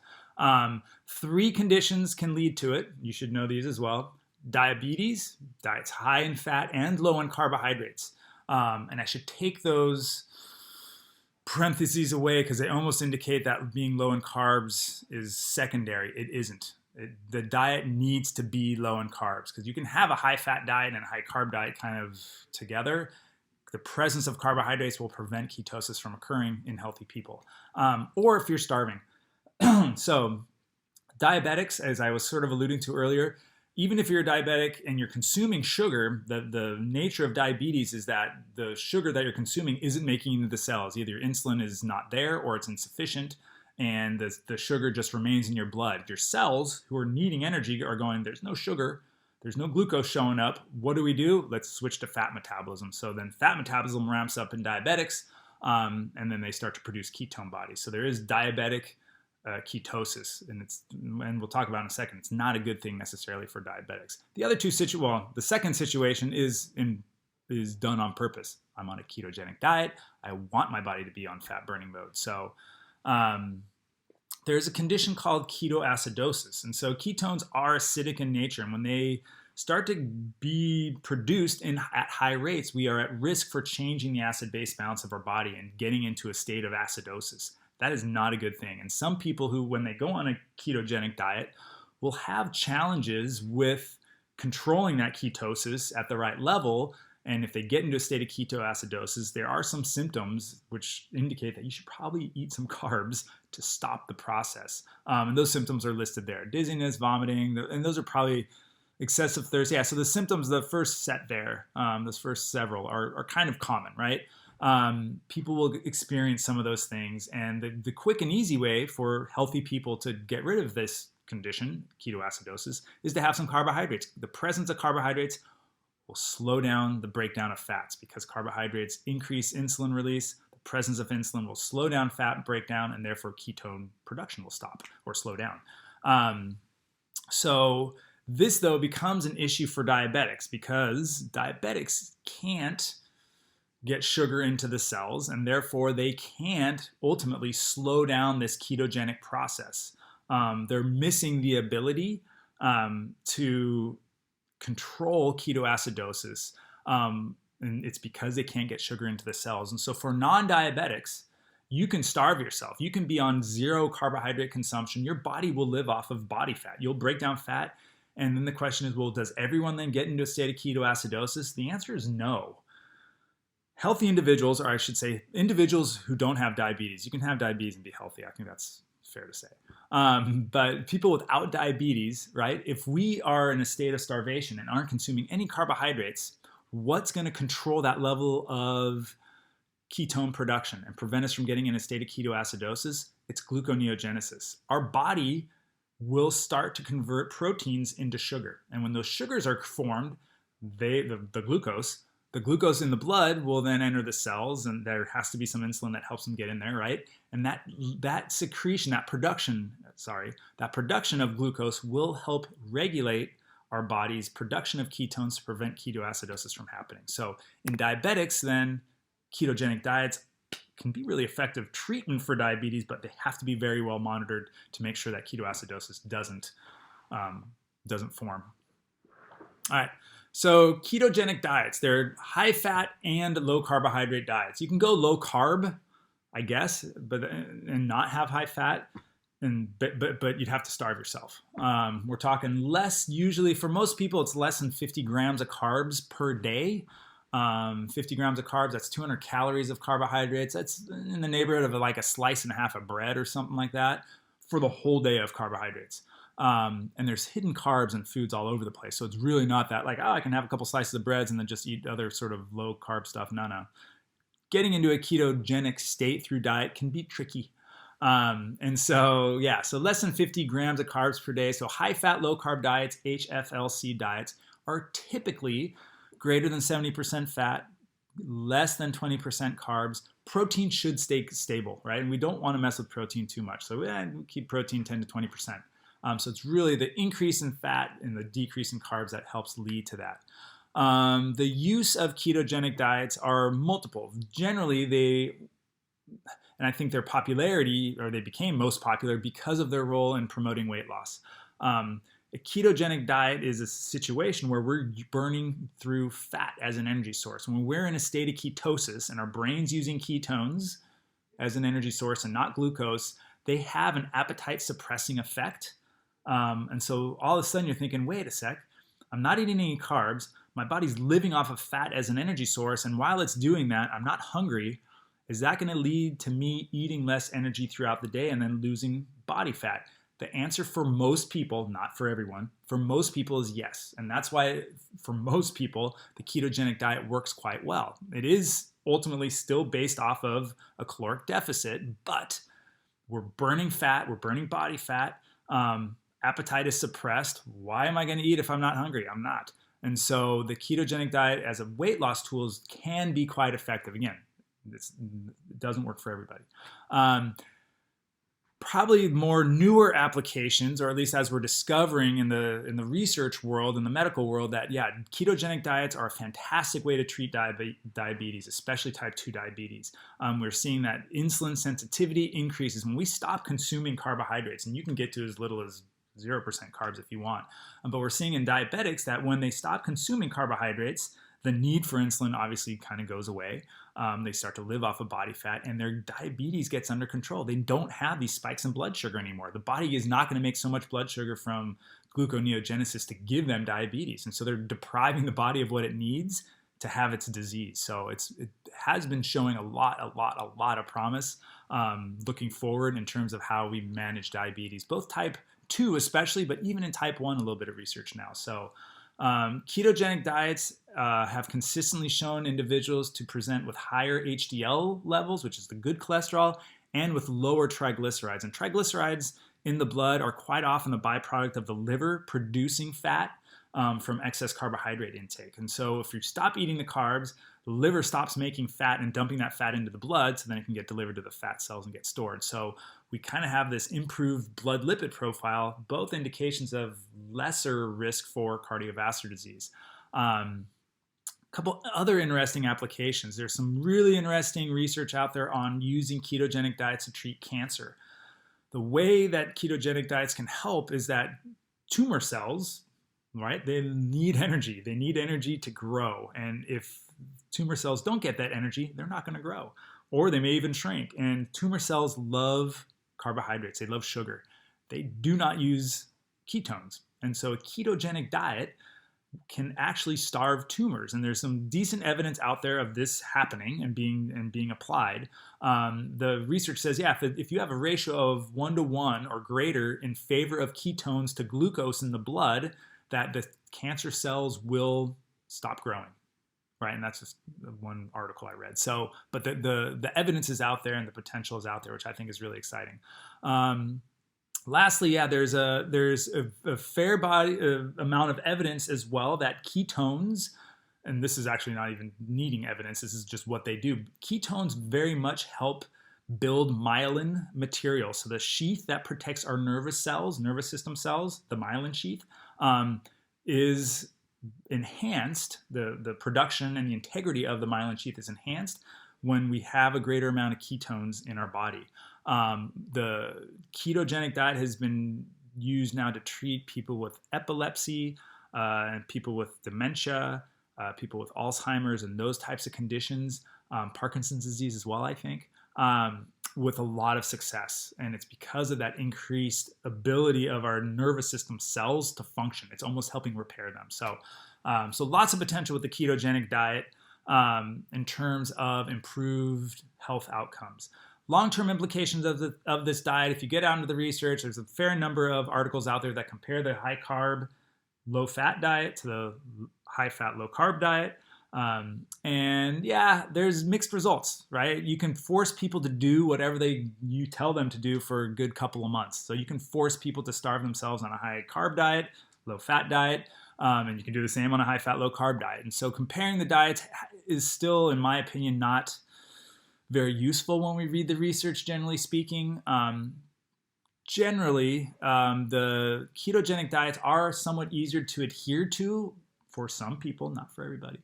Three conditions can lead to it. You should know these as well. Diabetes, diets high in fat and low in carbohydrates. And I should take those parentheses away because they almost indicate that being low in carbs is secondary. It isn't. The diet needs to be low in carbs because you can have a high fat diet and a high carb diet kind of together. The presence of carbohydrates will prevent ketosis from occurring in healthy people, or if you're starving. So diabetics, as I was sort of alluding to earlier, even if you're a diabetic and you're consuming sugar, the nature of diabetes is that the sugar that you're consuming isn't making it into the cells. Either your insulin is not there or it's insufficient, and the sugar just remains in your blood. Your cells, who are needing energy, are going, there's no sugar, there's no glucose showing up. What do? Let's switch to fat metabolism. So then fat metabolism ramps up in diabetics, and then they start to produce ketone bodies. So there is diabetic ketosis, and we'll talk about in a second. It's not a good thing necessarily for diabetics. The other two the second situation is done on purpose. I'm on a ketogenic diet. I want my body to be on fat burning mode. So there's a condition called ketoacidosis. And so ketones are acidic in nature. And when they start to be produced at high rates, we are at risk for changing the acid-base balance of our body and getting into a state of acidosis. That is not a good thing. And some people who, when they go on a ketogenic diet, will have challenges with controlling that ketosis at the right level. And if they get into a state of ketoacidosis, there are some symptoms which indicate that you should probably eat some carbs to stop the process. And those symptoms are listed there: dizziness, vomiting, and those are probably excessive thirst. Yeah, so the symptoms, the first set there, those first several are kind of common, right? People will experience some of those things. And the quick and easy way for healthy people to get rid of this condition, ketoacidosis, is to have some carbohydrates. The presence of carbohydrates will slow down the breakdown of fats because carbohydrates increase insulin release. The presence of insulin will slow down fat breakdown, and therefore ketone production will stop or slow down. So this, though, becomes an issue for diabetics because diabetics can't get sugar into the cells, and therefore they can't ultimately slow down this ketogenic process. They're missing the ability to control ketoacidosis, and it's because they can't get sugar into the cells. And so for non-diabetics, you can starve yourself. You can be on zero carbohydrate consumption. Your body will live off of body fat. You'll break down fat. And then the question is, well, does everyone then get into a state of ketoacidosis? The answer is no. Healthy individuals, or I should say individuals who don't have diabetes, you can have diabetes and be healthy. I think that's fair to say. But people without diabetes, right? If we are in a state of starvation and aren't consuming any carbohydrates, what's going to control that level of ketone production and prevent us from getting in a state of ketoacidosis? It's gluconeogenesis. Our body will start to convert proteins into sugar. And when those sugars are formed, the glucose in the blood will then enter the cells, and there has to be some insulin that helps them get in there, right? And that secretion, that production of glucose will help regulate our body's production of ketones to prevent ketoacidosis from happening. So in diabetics, then, ketogenic diets can be really effective treatment for diabetes, but they have to be very well monitored to make sure that ketoacidosis doesn't form. All right. So ketogenic diets, they're high fat and low carbohydrate diets. You can go low carb, I guess, and not have high fat. but you'd have to starve yourself. We're talking less, usually for most people, it's less than 50 grams of carbs per day. 50 grams of carbs, that's 200 calories of carbohydrates. That's in the neighborhood of like a slice and a half of bread or something like that for the whole day of carbohydrates. And there's hidden carbs in foods all over the place. So it's really not that like, oh, I can have a couple slices of breads and then just eat other sort of low carb stuff. No. Getting into a ketogenic state through diet can be tricky. And so, yeah, so less than 50 grams of carbs per day. So high fat, low carb diets, HFLC diets, are typically greater than 70% fat, less than 20% carbs. Protein should stay stable, right? And we don't want to mess with protein too much. So we keep protein 10 to 20%. So it's really the increase in fat and the decrease in carbs that helps lead to that. The use of ketogenic diets are multiple. Generally, and I think their popularity, or they became most popular because of their role in promoting weight loss. A ketogenic diet is a situation where we're burning through fat as an energy source. When we're in a state of ketosis and our brain's using ketones as an energy source and not glucose, they have an appetite suppressing effect. And so all of a sudden you're thinking, wait a sec, I'm not eating any carbs. My body's living off of fat as an energy source. And while it's doing that, I'm not hungry. Is that going to lead to me eating less energy throughout the day and then losing body fat? The answer for most people, not for everyone, for most people is yes. And that's why for most people, the ketogenic diet works quite well. It is ultimately still based off of a caloric deficit, but we're burning fat, we're burning body fat. Appetite is suppressed. Why am I going to eat if I'm not hungry? I'm not. And so the ketogenic diet as a weight loss tool can be quite effective. Again, it doesn't work for everybody. Probably more newer applications, or at least as we're discovering in the research world, in the medical world, that yeah, ketogenic diets are a fantastic way to treat diabetes, especially type 2 diabetes. We're seeing that insulin sensitivity increases when we stop consuming carbohydrates, and you can get to as little as 0% carbs if you want. But we're seeing in diabetics that when they stop consuming carbohydrates, the need for insulin obviously kind of goes away. They start to live off of body fat and their diabetes gets under control. They don't have these spikes in blood sugar anymore. The body is not going to make so much blood sugar from gluconeogenesis to give them diabetes. And so they're depriving the body of what it needs to have its disease. So it has been showing a lot of promise looking forward in terms of how we manage diabetes, both type 2 especially, but even in type 1, a little bit of research now. So ketogenic diets have consistently shown individuals to present with higher HDL levels, which is the good cholesterol, and with lower triglycerides. And triglycerides in the blood are quite often the byproduct of the liver producing fat from excess carbohydrate intake. And so if you stop eating the carbs, the liver stops making fat and dumping that fat into the blood, so then it can get delivered to the fat cells and get stored. So we kind of have this improved blood lipid profile, both indications of lesser risk for cardiovascular disease. Couple other interesting applications. There's some really interesting research out there on using ketogenic diets to treat cancer. The way that ketogenic diets can help is that tumor cells, right, they need energy. They need energy to grow. And if tumor cells don't get that energy, they're not going to grow. Or they may even shrink. And tumor cells love carbohydrates. They love sugar. They do not use ketones. And so a ketogenic diet can actually starve tumors. And there's some decent evidence out there of this happening and being applied. The research says, yeah, if you have a ratio of 1-to-1 or greater in favor of ketones to glucose in the blood, that the cancer cells will stop growing. Right, and that's just one article I read. So, but the evidence is out there and the potential is out there, which I think is really exciting. Lastly, yeah, there's a fair amount of evidence as well that ketones, and this is actually not even needing evidence, this is just what they do. Ketones very much help build myelin material. So the sheath that protects our nervous system cells, the myelin sheath, is enhanced. The production and the integrity of the myelin sheath is enhanced when we have a greater amount of ketones in our body. The ketogenic diet has been used now to treat people with epilepsy, people with dementia, people with Alzheimer's and those types of conditions, Parkinson's disease as well, I think. with a lot of success. And it's because of that increased ability of our nervous system cells to function. It's almost helping repair them. So lots of potential with the ketogenic diet in terms of improved health outcomes. Long-term implications of this diet, if you get out into the research, there's a fair number of articles out there that compare the high-carb, low-fat diet to the high-fat, low-carb diet. And yeah, there's mixed results, right? You can force people to do whatever you tell them to do for a good couple of months. So you can force people to starve themselves on a high-carb diet, low-fat diet, and you can do the same on a high-fat, low-carb diet. And so comparing the diets is still, in my opinion, not very useful when we read the research, generally speaking. Generally, the ketogenic diets are somewhat easier to adhere to for some people, not for everybody,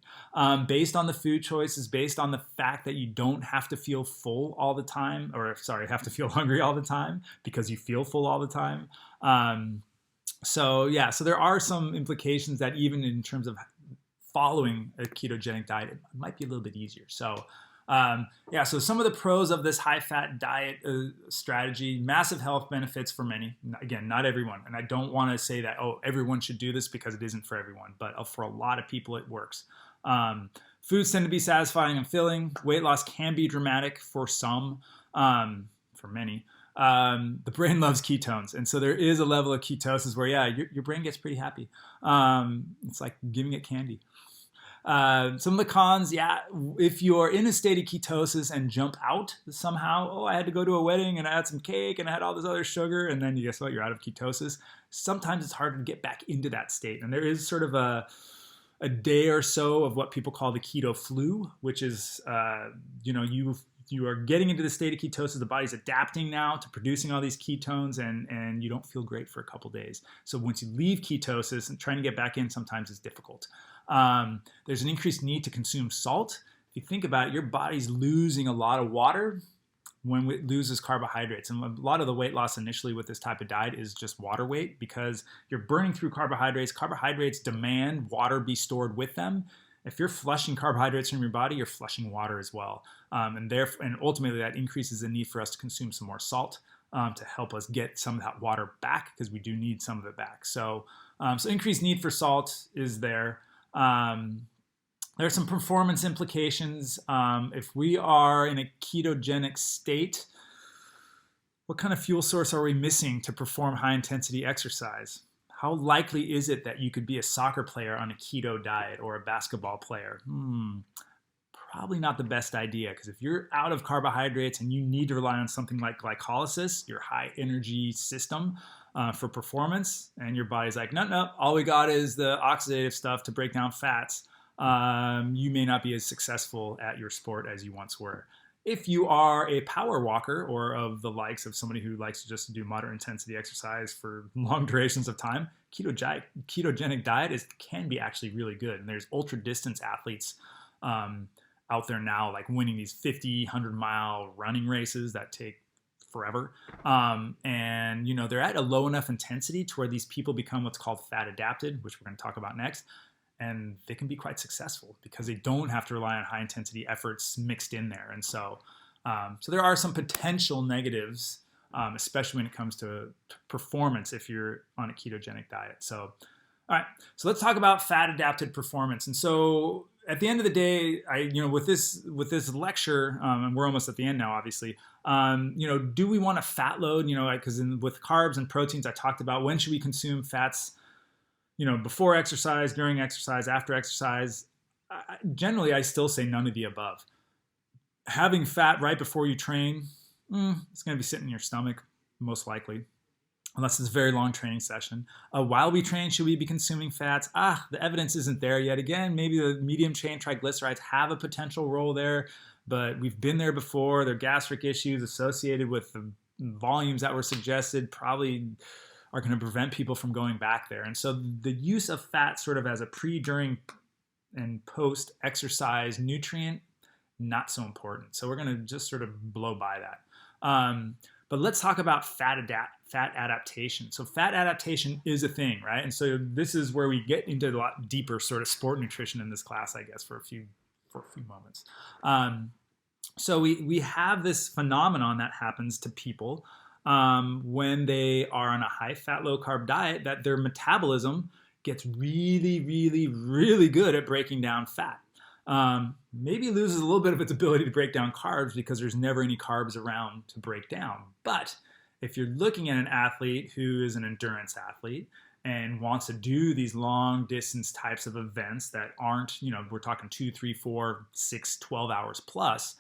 based on the food choices, based on the fact that you don't have to feel full all the time, or sorry, have to feel hungry all the time because you feel full all the time. So there are some implications that even in terms of following a ketogenic diet, it might be a little bit easier. So some of the pros of this high-fat diet strategy, massive health benefits for many. Again, not everyone. And I don't want to say that, everyone should do this because it isn't for everyone. But for a lot of people, it works. Foods tend to be satisfying and filling. Weight loss can be dramatic for some, for many. The brain loves ketones. And so there is a level of ketosis where, your brain gets pretty happy. It's like giving it candy. Some of the cons, if you're in a state of ketosis and jump out somehow, I had to go to a wedding and I had some cake and I had all this other sugar, and then guess what, you're out of ketosis. Sometimes it's hard to get back into that state. And there is sort of a day or so of what people call the keto flu, which is, you are getting into the state of ketosis. The body's adapting now to producing all these ketones, and you don't feel great for a couple days. So once you leave ketosis and trying to get back in sometimes is difficult. There's an increased need to consume salt. If you think about it, your body's losing a lot of water when it loses carbohydrates. And a lot of the weight loss initially with this type of diet is just water weight, because you're burning through carbohydrates. Carbohydrates demand water be stored with them. If you're flushing carbohydrates from your body, you're flushing water as well. And ultimately that increases the need for us to consume some more salt to help us get some of that water back, because we do need some of it back. So increased need for salt is there. There are some performance implications. If we are in a ketogenic state, what kind of fuel source are we missing to perform high intensity exercise? How likely is it that you could be a soccer player on a keto diet or a basketball player? Probably not the best idea, because if you're out of carbohydrates and you need to rely on something like glycolysis, your high energy system for performance, and your body's like, no, all we got is the oxidative stuff to break down fats, you may not be as successful at your sport as you once were. If you are a power walker, or of the likes of somebody who likes to just do moderate intensity exercise for long durations of time, ketogenic diet can be actually really good. And there's ultra distance athletes out there now, like winning these 50, 100-mile running races that take forever. And they're at a low enough intensity to where these people become what's called fat adapted, which we're going to talk about next. And they can be quite successful because they don't have to rely on high intensity efforts mixed in there. And so there are some potential negatives, especially when it comes to performance if you're on a ketogenic diet. So, all right, so let's talk about fat adapted performance. And so at the end of the day, with this lecture, and we're almost at the end now, obviously, do we want to fat load? Because with carbs and proteins, I talked about when should we consume fats, before exercise, during exercise, after exercise. Generally, I still say none of the above. Having fat right before you train, it's going to be sitting in your stomach, most likely, unless it's a very long training session. While we train, should we be consuming fats? The evidence isn't there yet. Again, maybe the medium chain triglycerides have a potential role there, but we've been there before. There are gastric issues associated with the volumes that were suggested, probably are going to prevent people from going back there. And so the use of fat sort of as a pre, during, and post exercise nutrient, not so important. So we're going to just sort of blow by that. But let's talk about fat adaptation. So fat adaptation is a thing, right? And so this is where we get into a lot deeper sort of sport nutrition in this class, I guess, for a few moments. So we have this phenomenon that happens to people when they are on a high fat, low carb diet, that their metabolism gets really, really, really good at breaking down fat. Maybe loses a little bit of its ability to break down carbs because there's never any carbs around to break down. But if you're looking at an athlete who is an endurance athlete and wants to do these long distance types of events that aren't, we're talking 2, 3, 4, 6, 12 hours plus,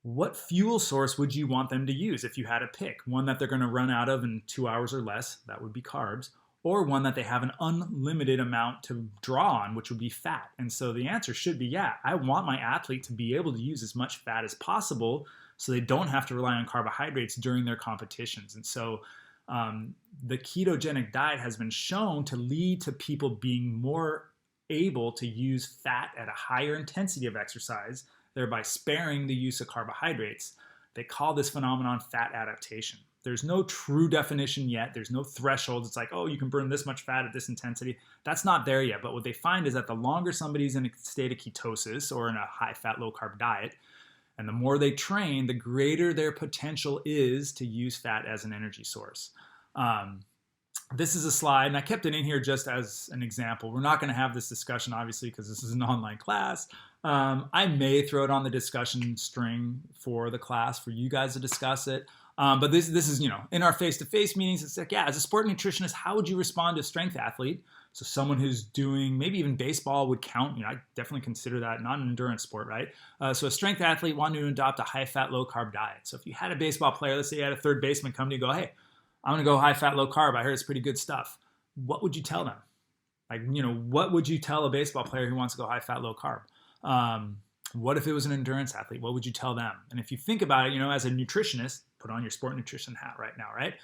what fuel source would you want them to use if you had to pick? One that they're going to run out of in 2 hours or less, that would be carbs, or one that they have an unlimited amount to draw on, which would be fat. And so the answer should be, yeah, I want my athlete to be able to use as much fat as possible so they don't have to rely on carbohydrates during their competitions. And so the ketogenic diet has been shown to lead to people being more able to use fat at a higher intensity of exercise, thereby sparing the use of carbohydrates. They call this phenomenon fat adaptation. There's no true definition yet. There's no thresholds. It's like, oh, you can burn this much fat at this intensity. That's not there yet. But what they find is that the longer somebody's in a state of ketosis or in a high fat, low carb diet, and the more they train, the greater their potential is to use fat as an energy source. This is a slide, and I kept it in here just as an example. We're not going to have this discussion, obviously, because this is an online class. I may throw it on the discussion string for the class for you guys to discuss it. But this is, in our face-to-face meetings, it's like, yeah, as a sport nutritionist, how would you respond to a strength athlete? So someone who's doing, maybe even baseball would count. I definitely consider that not an endurance sport, right? So a strength athlete wanted to adopt a high-fat, low-carb diet. So if you had a baseball player, let's say you had a third baseman come to you and go, hey, I'm going to go high-fat, low-carb. I heard it's pretty good stuff. What would you tell them? What would you tell a baseball player who wants to go high-fat, low-carb? What if it was an endurance athlete? What would you tell them? And if you think about it, as a nutritionist, put on your sport nutrition hat right now, right?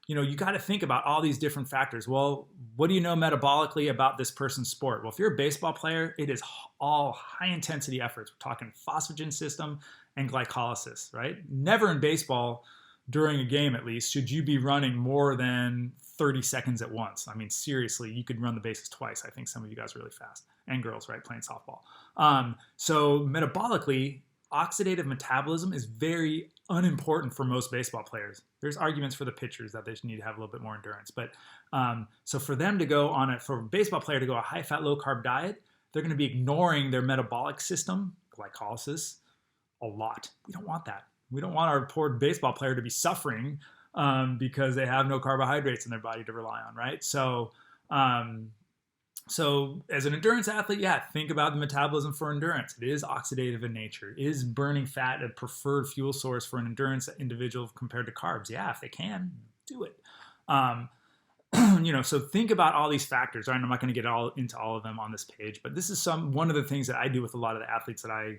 You got to think about all these different factors. Well, what do you know metabolically about this person's sport? Well, if you're a baseball player, it is all high intensity efforts. We're talking phosphagen system and glycolysis, right? Never in baseball, during a game at least, should you be running more than 30 seconds at once. I mean, seriously, you could run the bases twice. I think some of you guys are really fast. And girls, right, playing softball. So metabolically, oxidative metabolism is very unimportant for most baseball players. There's arguments for the pitchers that they need to have a little bit more endurance. But so for them to go on for a baseball player to go a high-fat, low-carb diet, they're going to be ignoring their metabolic system, glycolysis, a lot. We don't want that. We don't want our poor baseball player to be suffering because they have no carbohydrates in their body to rely on, right? So as an endurance athlete, yeah, think about the metabolism for endurance. It is oxidative in nature. Is burning fat a preferred fuel source for an endurance individual compared to carbs? Yeah, if they can, do it. So think about all these factors. Right? I'm not going to get into all of them on this page, but this is one of the things that I do with a lot of the athletes that I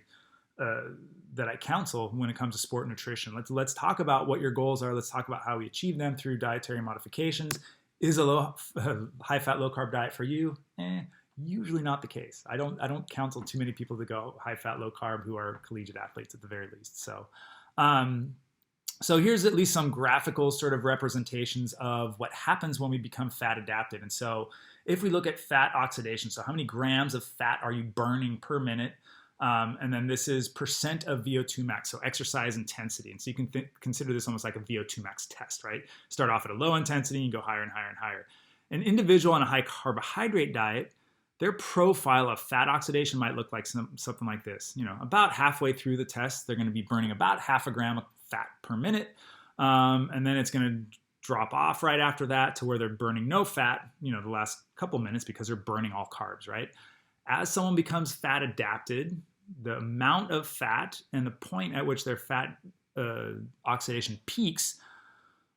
counsel when it comes to sport nutrition. Let's talk about what your goals are. Let's talk about how we achieve them through dietary modifications. Is a high-fat, low-carb diet for you? Usually not the case. I don't counsel too many people to go high-fat, low-carb who are collegiate athletes at the very least. So here's at least some graphical sort of representations of what happens when we become fat adapted. And so if we look at fat oxidation, so how many grams of fat are you burning per minute? And then this is percent of VO2 max, so exercise intensity. And so you can consider this almost like a VO2 max test, right? Start off at a low intensity and go higher and higher and higher. An individual on a high carbohydrate diet, their profile of fat oxidation might look like something like this. About halfway through the test, they're going to be burning about 0.5 gram of fat per minute. And then it's going to drop off right after that to where they're burning no fat, the last couple minutes because they're burning all carbs, right? As someone becomes fat adapted, the amount of fat and the point at which their fat oxidation peaks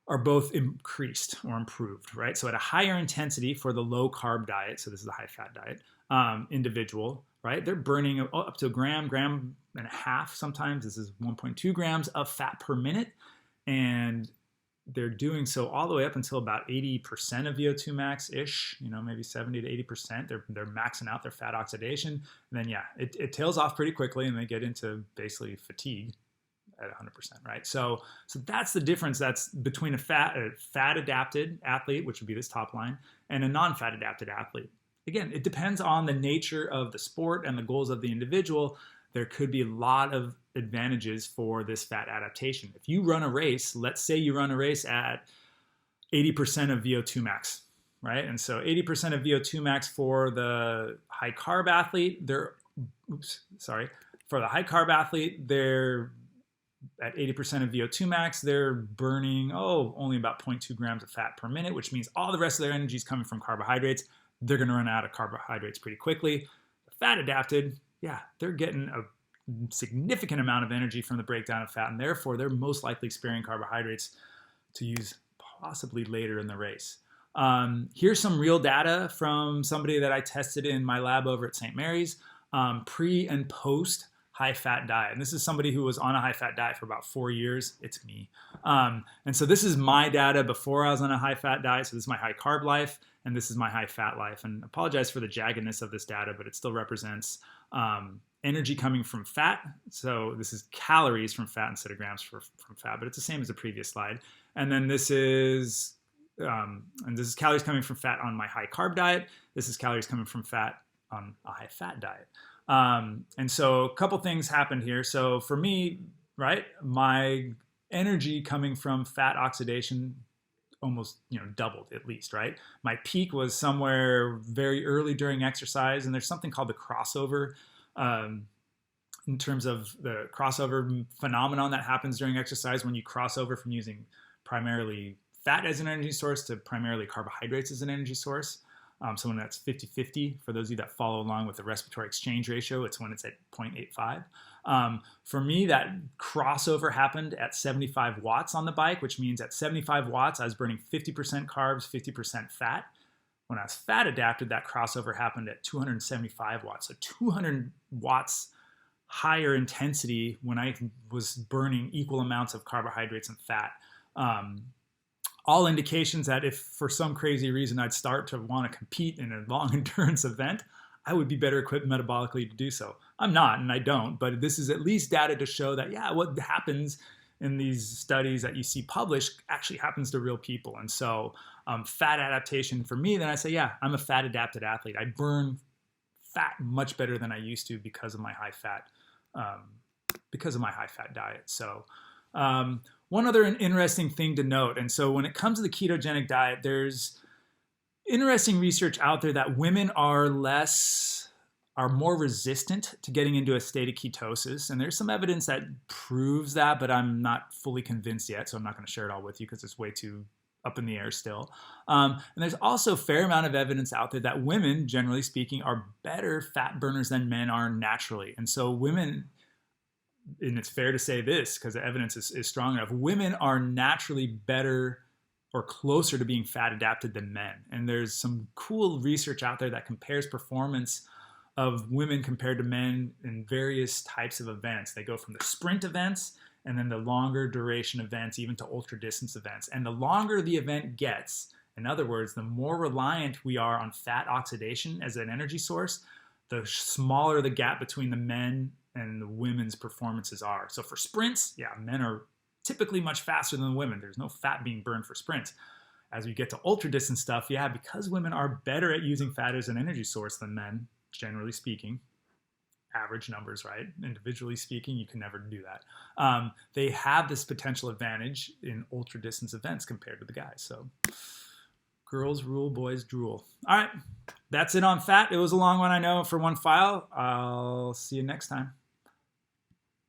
are both increased or improved, right? So at a higher intensity for the low carb diet, so this is a high fat diet, individual, right? They're burning up to a gram and a half sometimes. This is 1.2 grams of fat per minute. And they're doing so all the way up until about 80% of VO2 max-ish, maybe 70 to 80%. They're maxing out their fat oxidation. And then, yeah, it tails off pretty quickly and they get into basically fatigue at 100%, right? So that's the difference that's between a fat adapted athlete, which would be this top line, and a non-fat adapted athlete. Again, it depends on the nature of the sport and the goals of the individual. There could be a lot of advantages for this fat adaptation. If you run a race, let's say you run a race at 80% of VO2 max, right? And so 80% of VO2 max for the high carb athlete, for the high carb athlete, they're at 80% of VO2 max, they're burning, only about 0.2 grams of fat per minute, which means all the rest of their energy is coming from carbohydrates. They're going to run out of carbohydrates pretty quickly. The fat adapted, they're getting a significant amount of energy from the breakdown of fat, and therefore they're most likely sparing carbohydrates to use possibly later in the race. Here's some real data from somebody that I tested in my lab over at St. Mary's, pre and post high-fat diet. And this is somebody who was on a high-fat diet for about 4 years. It's me. And so this is my data before I was on a high-fat diet. So this is my high-carb life, and this is my high-fat life. And I apologize for the jaggedness of this data, but it still represents energy coming from fat. So this is calories from fat instead of grams from fat, but it's the same as the previous slide. And then this is calories coming from fat on my high-carb diet. This is calories coming from fat on a high-fat diet. And so a couple things happened here. So for me, right, my energy coming from fat oxidation almost, doubled at least, right? My peak was somewhere very early during exercise, and there's something called the crossover, in terms of the crossover phenomenon that happens during exercise when you cross over from using primarily fat as an energy source to primarily carbohydrates as an energy source. So when that's 50-50, for those of you that follow along with the respiratory exchange ratio, it's when it's at 0.85. For me, that crossover happened at 75 watts on the bike, which means at 75 watts, I was burning 50% carbs, 50% fat. When I was fat adapted, that crossover happened at 275 watts. So 200 watts higher intensity when I was burning equal amounts of carbohydrates and fat. All indications that if for some crazy reason I'd start to want to compete in a long endurance event, I would be better equipped metabolically to do so. I'm not, and I don't, but this is at least data to show that, what happens in these studies that you see published actually happens to real people. And so fat adaptation for me, then I say, I'm a fat adapted athlete. I burn fat much better than I used to because of my high fat diet. So one other interesting thing to note, and so when it comes to the ketogenic diet, there's interesting research out there that women are more resistant to getting into a state of ketosis. And there's some evidence that proves that, but I'm not fully convinced yet, so I'm not going to share it all with you because it's way too up in the air still. And there's also a fair amount of evidence out there that women, generally speaking, are better fat burners than men are naturally. And so women, and it's fair to say this because the evidence is strong enough, women are naturally better or closer to being fat adapted than men. And there's some cool research out there that compares performance of women compared to men in various types of events. They go from the sprint events and then the longer duration events, even to ultra distance events. And the longer the event gets, in other words, the more reliant we are on fat oxidation as an energy source, the smaller the gap between the men and the women's performances are. So for sprints, men are typically much faster than women. There's no fat being burned for sprints. As we get to ultra distance stuff, because women are better at using fat as an energy source than men, generally speaking, average numbers, right? Individually speaking, you can never do that. They have this potential advantage in ultra distance events compared to the guys. So girls rule, boys drool. All right, that's it on fat. It was a long one, I know, for one file. I'll see you next time.